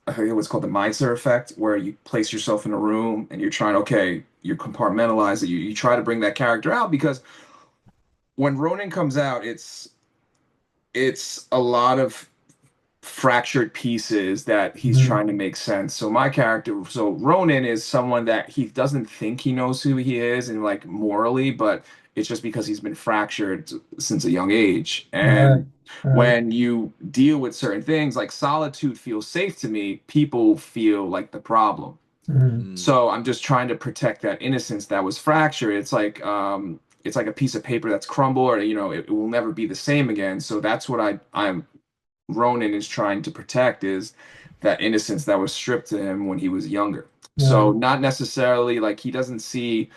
I think it was called the mindset effect, where you place yourself in a room and you're trying, okay, you compartmentalize it, you try to bring that character out, because when Ronin comes out, it's a lot of fractured pieces that he's Mhm. trying to make sense. So my character, so Ronin is someone that he doesn't think he knows who he is and like morally, but it's just because he's been fractured since a young age. Right. And Right. when you deal with certain things, like solitude feels safe to me, people feel like the problem. Mhm. Mm. So I'm just trying to protect that innocence that was fractured. It's like a piece of paper that's crumbled, or you know, it will never be the same again. So that's what I'm Ronan is trying to protect, is that innocence that was stripped to him when he was younger. So Right. not necessarily like he doesn't see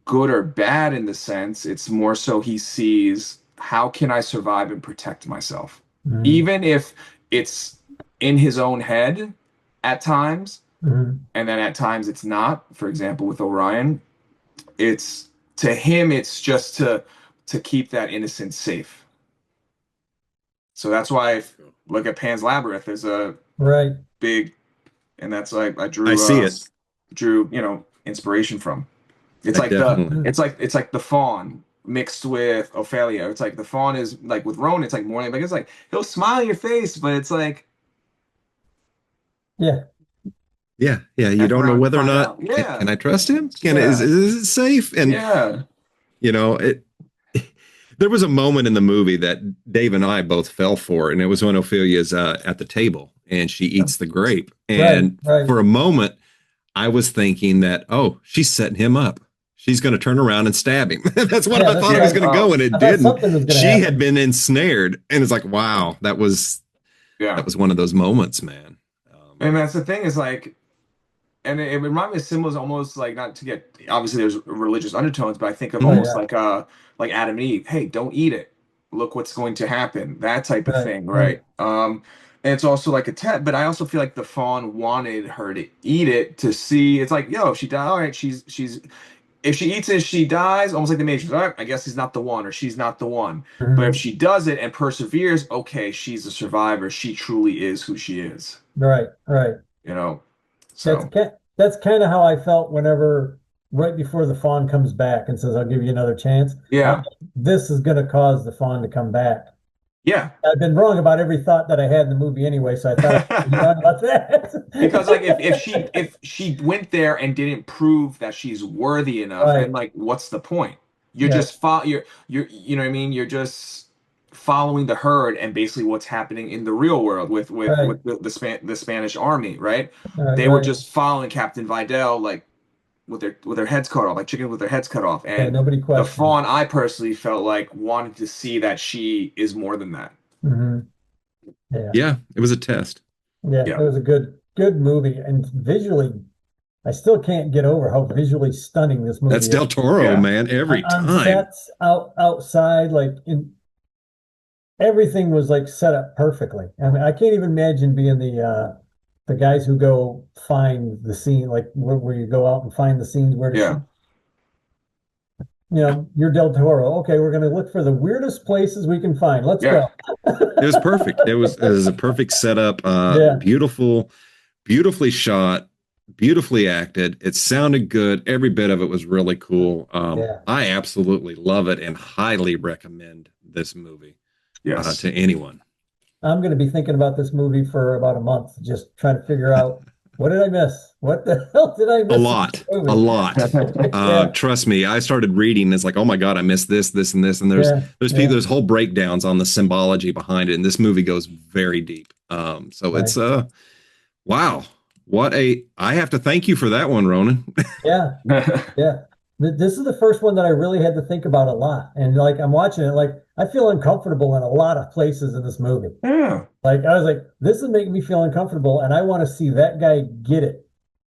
good or bad in the sense, it's more so he sees how can I survive and protect myself. Mhm. Even if it's in his own head at times, Mhm. and then at times it's not. For example, with Orion, it's to him it's just to keep that innocence safe. So that's why if look at Pan's Labyrinth, there's a Right. big, and that's like I I see it. drew, you know, inspiration from. I definitely. Mhm. It's like the fawn mixed with Ophelia. It's like the fawn is like with Ronan, it's like morning, like it's like he'll smile in your face, but it's like Yeah. Yeah, yeah. You F don't know around, you whether or find not out. can Yeah, I trust him? Can yeah, is it safe? And yeah, you know, it there was a moment in the movie that Dave and I both fell for, and it was when Ophelia's at the table and she eats the grape. Right. And Right. for a moment, I was thinking that, oh, she's setting him up. She's going to turn around and stab him. That's what Yeah. I That's thought it what was yeah. going to go, and I it thought didn't. something was going to She had happen. been ensnared, and it's like, wow, that Yeah. was one of those moments, man. And that's the thing is like, and it reminded me of symbols almost like, not to get, obviously there's religious undertones, but I think of Oh Mhm. almost yeah. like Adam and Eve. Hey, don't eat it. Look what's going to happen. That type of Right. thing, Right. right? And it's also like a test, but I also feel like the fawn wanted her to eat it to see. It's like, yo, if she died, all right, she's if she eats it, she dies, almost like the Matrix. All right, I guess he's not the one, or she's not the one. But if Mhm. she does it and perseveres, okay, she's a survivor. She truly is who she is, Right. Right. you know? That's So, kind that's kind of how I felt whenever right before the fawn comes back and says, "I'll give you another chance." I'm yeah, like, this is going to cause the fawn to come back. yeah. I've been wrong about every thought that I had in the movie anyway, so I thought I would be wrong about Because like that. if she went there and didn't prove that she's worthy enough, then Right. like what's the point? You're Yeah. just you're you know what I mean? You're just following the herd and basically what's happening in the real world Right. with the Spanish army, right? Right. They were Right. just following Captain Vidal like with their heads cut off, like chickens with their heads cut off. Yeah. And Nobody the questioned. fawn, I personally felt like wanted to see that she is more than that. Hmm. Yeah. Yeah, it was a test. Yeah. It Yeah. was a good movie, and visually, I still can't get over how visually stunning this That's movie is. Del Toro, Yeah. man, every On time. sets, outside, like in everything was like set up perfectly. I mean, I can't even imagine being the guys who go find the scene, like where you go out and find the scenes where to shoot. Yeah. You know, you're Del Toro. Okay, we're gonna look for the weirdest places we can find. Let's Yeah. go. It was perfect. It was a perfect setup. Yeah, Beautiful, beautifully shot, beautifully acted. It sounded good. Every bit of it was really cool. yeah. I absolutely love it and highly recommend this movie Yes. to anyone. I'm gonna be thinking about this movie for about a month, just trying to figure out what did I miss? What the hell did I A miss in this lot, a movie? lot. Yeah, Trust me, I started reading. It's like, oh my god, I missed this, this, and this. And yeah, there's people, yeah. there's whole breakdowns on the symbology behind it. And this movie goes very deep. So Right. it's wow, what a! I have to thank you for that one, Ronan. Yeah. Yeah. This is the first one that I really had to think about a lot. And like I'm watching it, like I feel uncomfortable in a lot of places in this movie. Yeah. Like I was like, this is making me feel uncomfortable, and I want to see that guy get it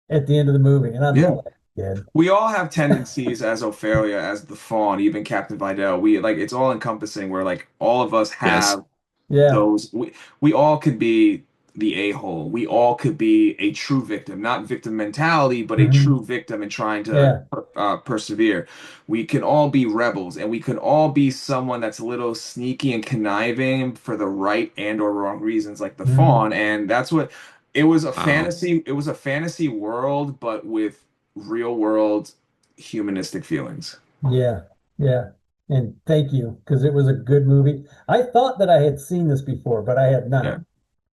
at the end of the movie. And I'm Yeah. so glad. We all have tendencies as Ophelia, as the Fawn, even Captain Vidal. We like it's all encompassing where like all of us Yes, have Yeah. those we all could be the a-hole. We all could be a true victim, not victim mentality, but a Mhm. true victim in trying to Yeah. persevere. We can all be rebels, and we can all be someone that's a little sneaky and conniving for the right and or wrong reasons, like the Mhm. fawn. And that's what it was, a Wow. fantasy. It was a fantasy world, but with real world humanistic feelings. Yeah. Yeah. And thank you, because it was a good movie. I thought that I had seen this before, but I had Yeah, not.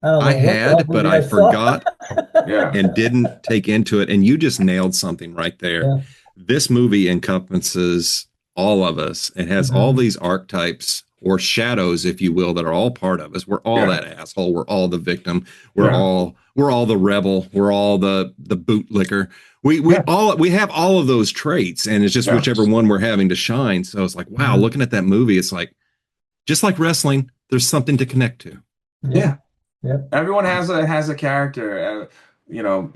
I don't I know what the hell had, but movie I I saw. forgot yeah, and didn't take into it. And you just nailed something right there. Yeah. This movie encompasses all of us. It has all Mhm. these archetypes or shadows, if you will, that are all part of us. We're all yeah, that asshole. We're all the victim. yeah, We're all the rebel. We're all the bootlicker. yeah, We have all of those traits, and it's just yeah, whichever one we're having to shine. So it's like, wow, Mhm. looking at that movie, it's like just like wrestling, there's something to connect to. Yeah. yeah. Yeah. Everyone has a character. You know,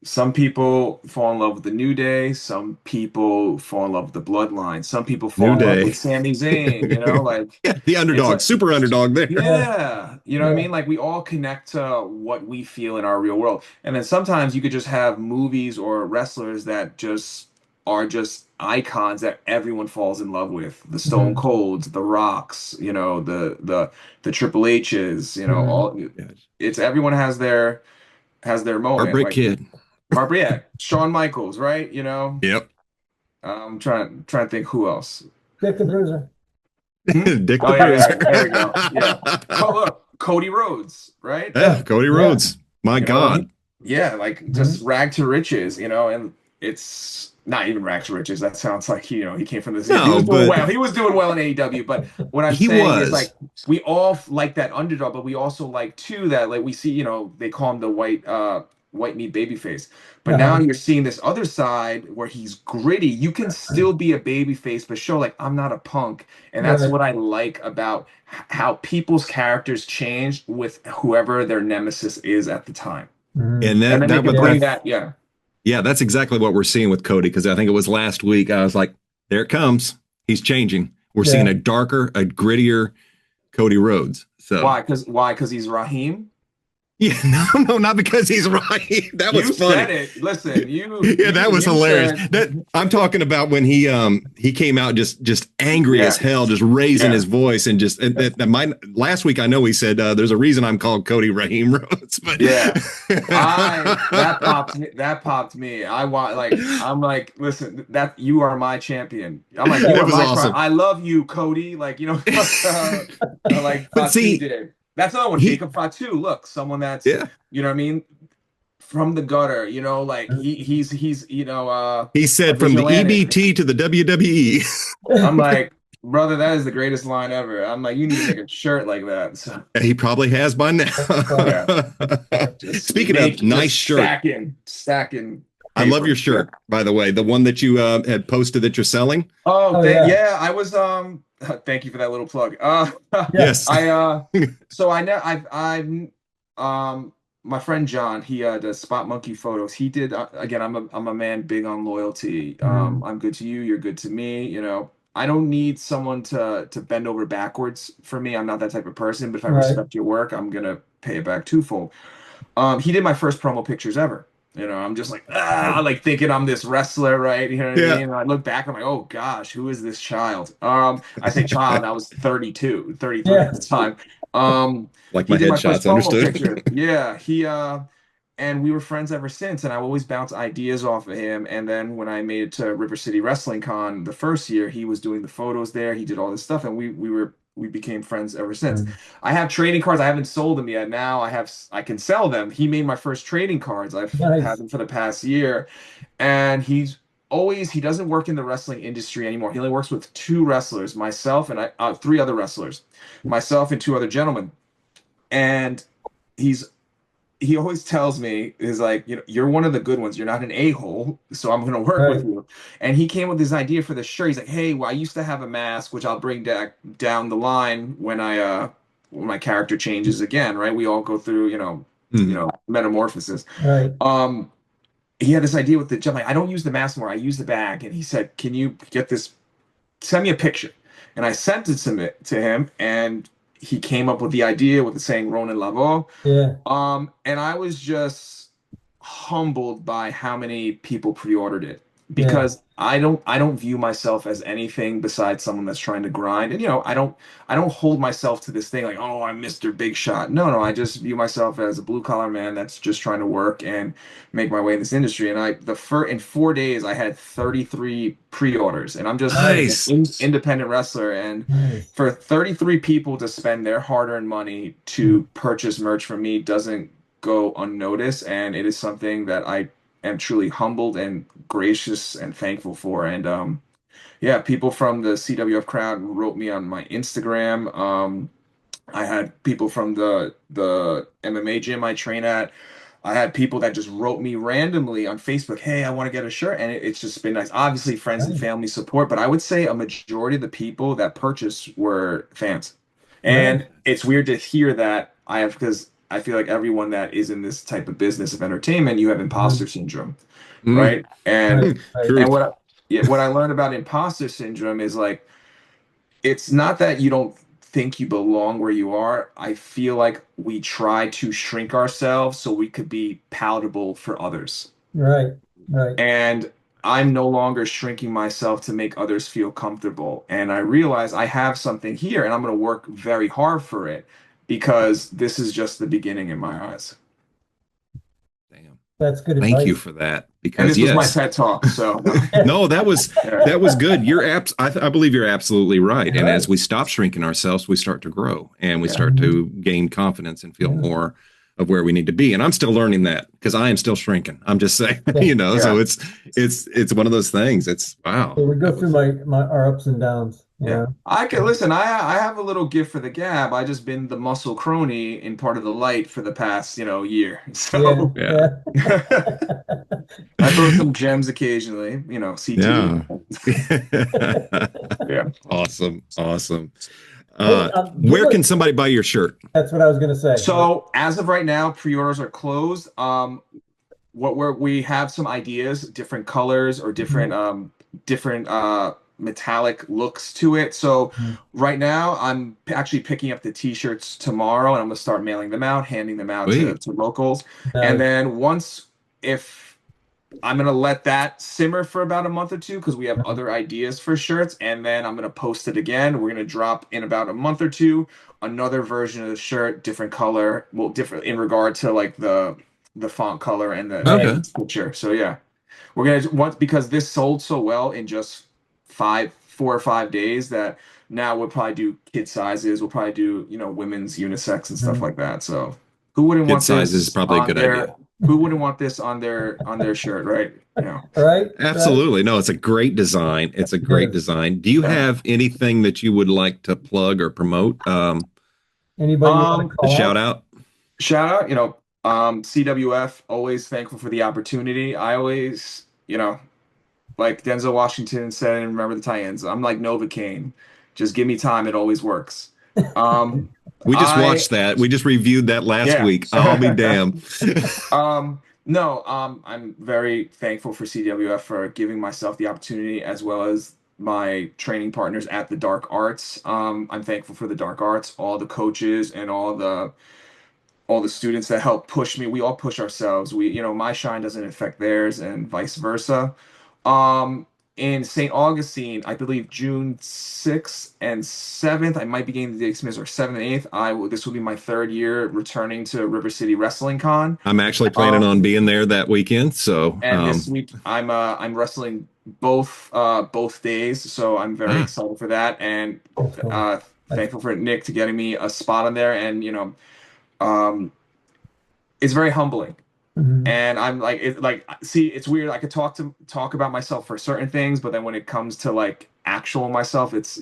some people fall in love with the New Day. Some people fall in love with the Bloodline. Some people fall New in love Day. with Sami Zayn. You know, like Yeah, the it's underdog, like, super underdog there. Yeah. yeah, you know what I Yeah. mean? Like we all connect to what we feel in our real world. And then sometimes you could just have movies or wrestlers that just are just icons that everyone falls in love with. The Stone Mhm. Colds, the Rocks, you know, the Triple H's, you know, Mhm. all Yeah. it's everyone has their moment. Heartbreak Like Kid. Yeah, Shawn Michaels, right? You know, Yep. I'm trying to think who else. Dick the Bruiser. Hmm? Dick Oh the yeah, yeah, Bruiser. there we go. Yeah. Look, Cody Rhodes, right? Yeah, Cody Yeah. Rhodes. My You know, God. yeah, like just Mhm. rag to riches, you know, and it's not even rag to riches. That sounds like, you know, he came from this. He No, was doing but well. He was doing well in AEW. But what I'm he saying is was. like we all like that underdog, but we also like too that like we see, you know, they call him the white meat babyface. But now Uh-huh. you're seeing this other side where he's gritty. You can still be a babyface, but show like I'm not a punk. And that's Right. what I like about how people's characters change with whoever their nemesis is at the time. Mhm. And And then they that could was Yeah. bring that. that, yeah. Yeah, that's exactly what we're seeing with Cody because I think it was last week. I was like, there it comes. He's changing. We're seeing Yeah. a darker, a grittier Cody Rhodes. So Why? Because he's Raheem. yeah, no, not because he's right. That was You funny. said it. Listen, Yeah, that was you hilarious. said, That I'm talking about when he came out just angry as yeah, hell, just raising yeah. his voice and just that my last week I know he said there's a reason I'm called Cody Raheem Rhodes, but Yeah. I that popped me. I want like I'm like, listen, that you are my champion. I'm like, you it are was my awesome. I love you, Cody. Like, you know, like But Fatu see, did. That's another one, he Jacob Fatu. Look, someone that's, yeah, you know what I mean, from the gutter, you know, like he's you know he a said from the vigilante. EBT to the WWE. I'm like, brother, that is the greatest line ever. I'm like, you need to make a shirt like that. So He probably has by now. yeah, just Speaking of make nice just shirt, stacking I love your paper. Yeah. shirt, by the way, the one that you had posted that you're selling. Oh, Oh yeah. yeah, I was thank you for that little plug. Yeah. Yes. I so I know I've my friend John, he does Spot Monkey photos. He did again, I'm a man big on loyalty. Mhm. I'm good to you, you're good to me, you know. I don't need someone to bend over backwards for me. I'm not that type of person, but if I Right. respect your work, I'm gonna pay it back twofold. He did my first promo pictures ever. You know, I'm just like, like thinking I'm this wrestler, right? You know what I Yeah. mean? And I look back, I'm like, oh gosh, who is this child? I say child, I was 32, 33 Yeah. at the time. Like He my did my first headshots, promo understood. picture. Yeah, he and we were friends ever since, and I always bounce ideas off of him. And then when I made it to River City Wrestling Con the first year, he was doing the photos there. He did all this stuff, and we became friends ever since. Mhm. I have trading cards. I haven't sold them yet. Now I can sell them. He made my first trading cards. I've had Nice. them for the past year, and he doesn't work in the wrestling industry anymore. He only works with two wrestlers, myself and three other wrestlers, myself and two other gentlemen, and he's he always tells me is like, you know, you're one of the good ones. You're not an a-hole, so I'm going to work with Right. you. And he came with this idea for the shirt. He's like, hey, well, I used to have a mask, which I'll bring down the line when my character changes again, right? We all go through, Mhm. metamorphosis. Right. He had this idea with the gym. Like, I don't use the mask more. I use the bag. And he said, can you get this? Send me a picture. And I sent it to him, and he came up with the idea with the saying Ronin Lavoe. Yeah. And I was just humbled by how many people pre-ordered it Yeah. because I don't view myself as anything besides someone that's trying to grind. And I don't hold myself to this thing like, oh, I'm Mr. Big Shot. No, no, I just view myself as a blue collar man that's just trying to work and make my way in this industry. And in 4 days I had 33 pre-orders, and I'm just an Nice. independent wrestler. And Nice. for 33 people to spend their hard-earned money to purchase merch from me doesn't go unnoticed, and it is something that I am truly humbled and gracious and thankful for. And yeah, people from the CWF crowd wrote me on my Instagram. I had people from the MMA gym I train at. I had people that just wrote me randomly on Facebook, "Hey, I want to get a shirt," and it's just been nice. Obviously, friends and Nice. family support, but I would say a majority of the people that purchased were fans. Nice. And it's weird to hear that because I feel like everyone that is in this type of business of entertainment, you have imposter syndrome, Mm, right? And Right. Right. and truth. what I learned about imposter syndrome is like it's not that you don't think you belong where you are. I feel like we try to shrink ourselves so we could be palatable for others. Right. Right. And I'm no longer shrinking myself to make others feel comfortable. And I realize I have something here and I'm going to work very hard for it because this is just the beginning in my eyes. Damn. That's good Thank you advice. for that. And Because this was my yes, TED talk. So, no, that was yeah. good. I believe you're absolutely right. And Right. as we stop shrinking ourselves, we start to grow and we Yeah. start to gain confidence and feel Yeah. more of where we need to be. And I'm still learning that because I am still shrinking. I'm just saying, Yeah. so Yeah. it's one of those things. It's wow. So we go That through was my our ups and downs, you Yeah. know. I can listen. I have a little gift for the gab. I just been the muscle crony in part of the light for the past, year. Yeah. So yeah. Yeah. I throw some gems occasionally, CTE. Yeah. Yeah. Awesome. Awesome. Hey, give Where us, can somebody buy your shirt? that's what I was gonna say. So as of right now, pre-orders are closed. We have some ideas, different colors or different metallic looks to it. So Mhm. right now I'm actually picking up the t-shirts tomorrow and I'm gonna start mailing them out, handing them out to, Wait. to locals. And Nice. then if I'm gonna let that simmer for about a month or two because we have other ideas for shirts, and then I'm gonna post it again. We're gonna drop in about a month or two another version of the shirt, different color, well, different in regard to like the font color and Right. Okay. the picture. So yeah, we're gonna once because this sold so well in just 4 or 5 days that now we'll probably do kid sizes. We'll probably do women's unisex and stuff Mhm. like that. So who wouldn't Kid want size is this probably a on good idea. their who wouldn't want this on their shirt, right? Right. Right. Absolutely. No, it's a great design. It's a It great is. design. Do you Yeah. have anything that you would like to plug or promote? Anybody you want to To call shout out? out? Shout out, CWF, always thankful for the opportunity. I always, like Denzel Washington said in Remember the Titans, I'm like Novocaine. Just give me time, it always works. Um, We just I watched that. We just reviewed that last yeah. week. I'll be damned. No, I'm very thankful for CWF for giving myself the opportunity as well as my training partners at the Dark Arts. I'm thankful for the Dark Arts, all the coaches and all the students that help push me. We all push ourselves. My shine doesn't affect theirs and vice versa. Um, in St. Augustine, I believe June 6th and 7th, I might be getting the dates mixed, or 7th and 8th. This will be my third year returning to River City Wrestling Con. I'm actually planning on Um, being there that weekend. So, and this week I'm wrestling both days, so I'm very ah, excited for that and That's cool. uh That's thankful for Nick to getting me a spot on there. And um it's very humbling. mhm. And I'm like, see, it's weird. I could talk about myself for certain things, but then when it comes to like actual myself, it's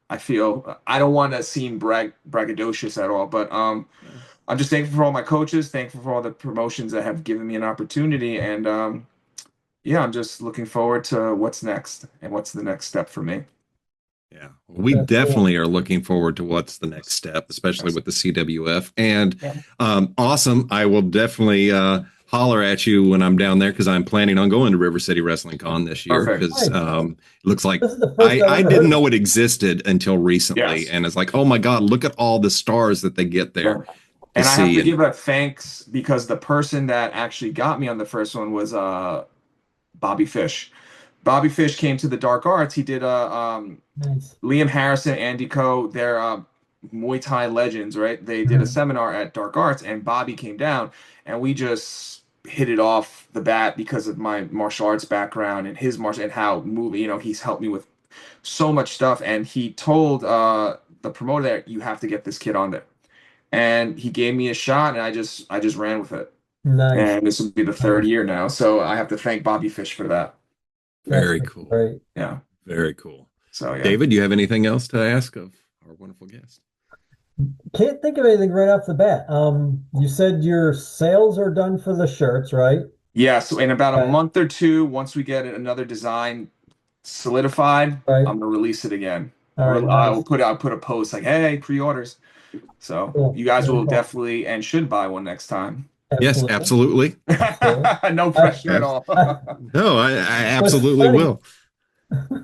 I feel I don't want to seem braggadocious at all, but I'm just thankful for all my coaches, thankful for all the promotions that have given me an opportunity, and yeah, I'm just looking forward to what's next and what's the next step for me. yeah, we That's cool. definitely are looking forward to what's the next step, especially with the CWF. And Yeah. awesome. I will definitely holler at you when I'm down there because I'm planning on going to River City Wrestling Con this year Perfect. because it looks like This is the first I've I ever didn't heard. know it existed until recently. Yes. And it's like, oh my God, look at all the stars that they get there. Yeah. And I have see. to give a thanks because the person that actually got me on the first one was Bobby Fish. Bobby Fish came to the Dark Arts. He did Nice. Liam Harrison, Andy Ko, they're Muay Thai legends, right? They did a seminar at Dark Arts, and Bobby came down, and we just hit it off the bat because of my martial arts background and his martial and how movie. You know, he's helped me with so much stuff, and he told the promoter that you have to get this kid on there, and he gave me a shot, and I just ran with it, Nice. and this will be the third year now, so I have to thank Bobby Fish for that. Very cool. Great. Yeah. Very cool. So yeah. David, you have anything else to ask of our wonderful guest? Can't think of anything right off the bat. You said your sales are done for the shirts, right? Yeah, so in about a Okay. month or two, once we get another design solidified, Right. I'm gonna release it again. All right, I'll nice. put a post like, hey, pre-orders. So Cool. you guys Very will cool. definitely and should buy one next time. Yes, absolutely. No pressure at all. No, I absolutely funny. will.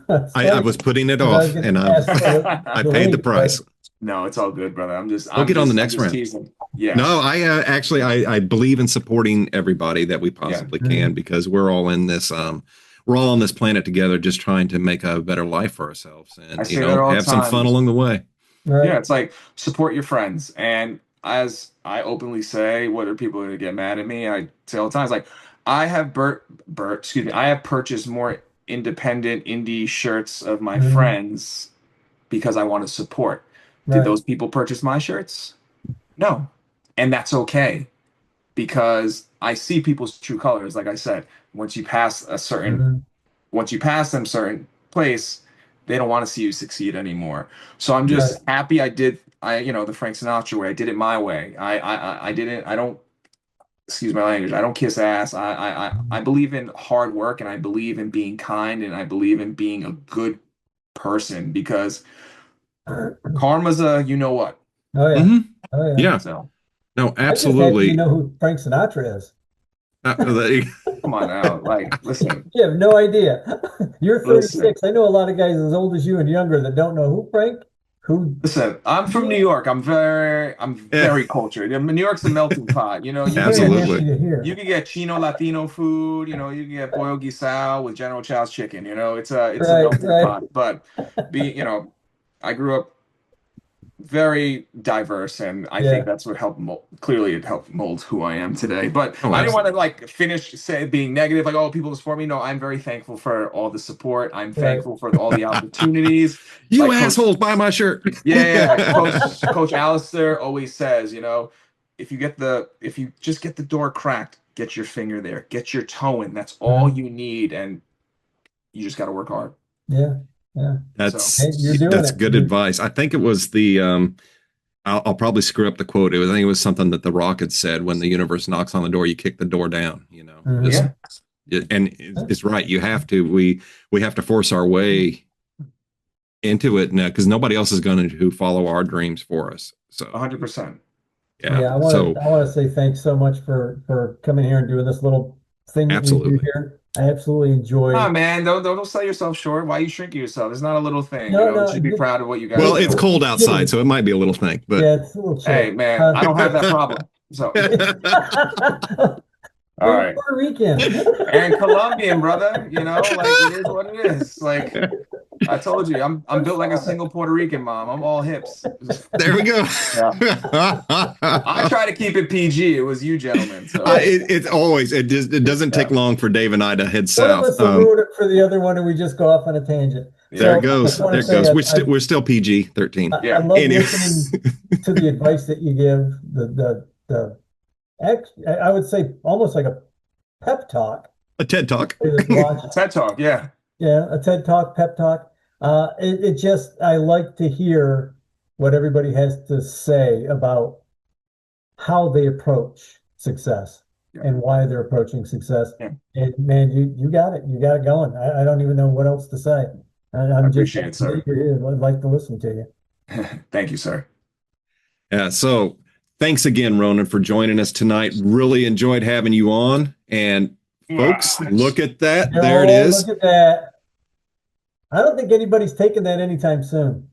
It's I funny was putting it because I was off, gonna and ask for I the paid the link, price. No, it's all good, brother. We'll get on the next I'm just round. teasing. Yeah. No, I actually I believe in supporting everybody that we possibly can because we're all in this we're all on this planet together, just trying to make a better life for ourselves, I and say that all the have some time. fun along the way. Right. Yeah, it's like support your friends. And as I openly say, whether people are gonna get mad at me, I say all the time, it's like I have I have purchased more independent indie shirts of my Mhm. friends because I want to support. Did Right. those people purchase my shirts? No. And that's okay because I see people's true colors. Like I said, once you pass Mhm. once you pass them certain place, they don't want to see you succeed anymore. So I'm just happy the Frank Sinatra way. I did it my way. I didn't, I don't, excuse my language. I don't kiss ass. I believe in hard work and I believe in being kind and I believe in being a good person because karma's a, you know what? Oh yeah. Mhm. Oh yeah. Yeah. So No, I just happen to absolutely. know who Frank Sinatra is. come on now. Like, listen, You have no idea. You're listen. 36. I know a lot of guys as old as you and younger that don't know who Frank. Listen, I'm from New York. I'm very cultured. I mean, New York's a melting pot. You know, you Absolutely. you can get Chino Latino food. You know, you can get pollo guisado with General Chow's chicken. You know, it's a melting pot. But I grew up very diverse, and I think that's what helped clearly it helped mold who I am today. But I didn't want to like finish being negative, like, oh, people support me. No, I'm very thankful for all the support. I'm thankful for all the opportunities. You like assholes, buy my shirt. Coach Alistair always says, if you just get the door cracked, get your finger there, get your toe in. That's all you need, and you just got to work hard. Yeah. Yeah. That's that's good advice. I think it was the I'll probably screw up the quote. I think it was something that The Rock had said: when the universe knocks on the door, you kick the door down, and it's right. You have to, we have to force our way into it now because nobody else is going to follow our dreams for us. So 100%. Yeah. I want to say thanks so much for coming here and doing this little thing that we do here. I absolutely enjoy. Ah, man, don't sell yourself short. Why are you shrinking yourself? It's not a little thing. No, you should be proud of what you got. Well, it's cold outside, so it might be a little thing. But yeah, it's a little chill. Hey, man, I don't have that problem. So, all right. Puerto Rican and Colombian, brother. Like it is what it is. Like I told you, I'm built like a single Puerto Rican mom. I'm all hips. There we go. I try to keep it PG. It was you, gentlemen. So it's always it doesn't take long for Dave and I to head south. One of us will ruin it for the other one, and we just go off on a tangent. There it goes. There it goes. We're still PG-13. I love listening to the advice that you give. I would say almost like a pep talk. A TED Talk. A TED Talk, yeah. Yeah, a TED Talk, pep talk. I like to hear what everybody has to say about how they approach success and why they're approaching success. Yeah. And man, you got it. You got it going. I don't even know what else to say. I appreciate it, sir. I'd like to listen to you. Thank you, sir. Yeah. So thanks again, Ronin, for joining us tonight. Really enjoyed having you on. And folks, look at that. There it is. Look at that. I don't think anybody's taking that anytime soon.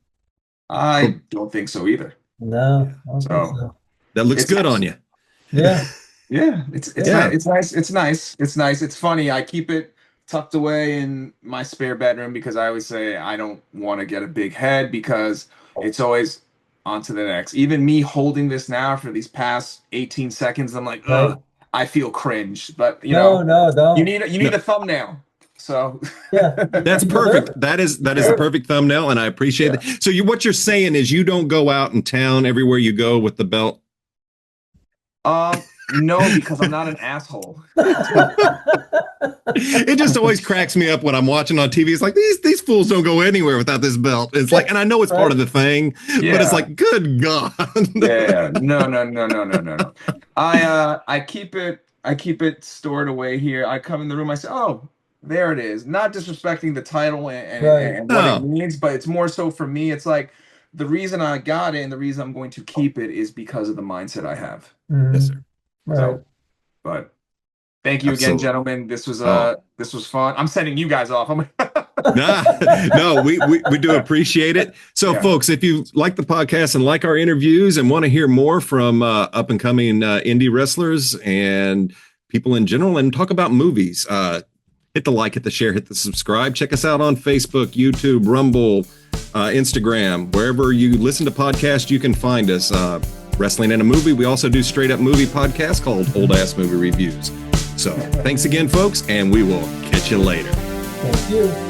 I don't think so either. No, I don't think so. That looks good on you. Yeah. Yeah, it's nice. It's nice. It's funny. I keep it tucked away in my spare bedroom because I always say I don't want to get a big head because it's always on to the next. Even me holding this now for these past 18 seconds, I'm like, ugh, I feel cringe. But you know, don't. You need a thumbnail. So yeah, that's perfect. That is the perfect thumbnail, and I appreciate it. So what you're saying is you don't go out in town everywhere you go with the belt? No, because I'm not an asshole. It just always cracks me up when I'm watching on TV. It's like these fools don't go anywhere without this belt. It's like, and I know it's part of the thing, but it's like, good God. No. I keep it stored away here. I come in the room, I say, oh, there it is. Not disrespecting the title and what it means, but it's more so for me. It's like the reason I got it and the reason I'm going to keep it is because of the mindset I have. Yes, sir. So, but thank you again, gentlemen. This was fun. I'm sending you guys off. No, we do appreciate it. So, folks, if you like the podcast and like our interviews and want to hear more from up and coming indie wrestlers and people in general and talk about movies, hit the like, hit the share, hit the subscribe. Check us out on Facebook, YouTube, Rumble, Instagram, wherever you listen to podcasts, you can find us. Wrestling in a Movie. We also do straight up movie podcast called Old Ass Movie Reviews. So thanks again, folks, and we will catch you later. Thank you.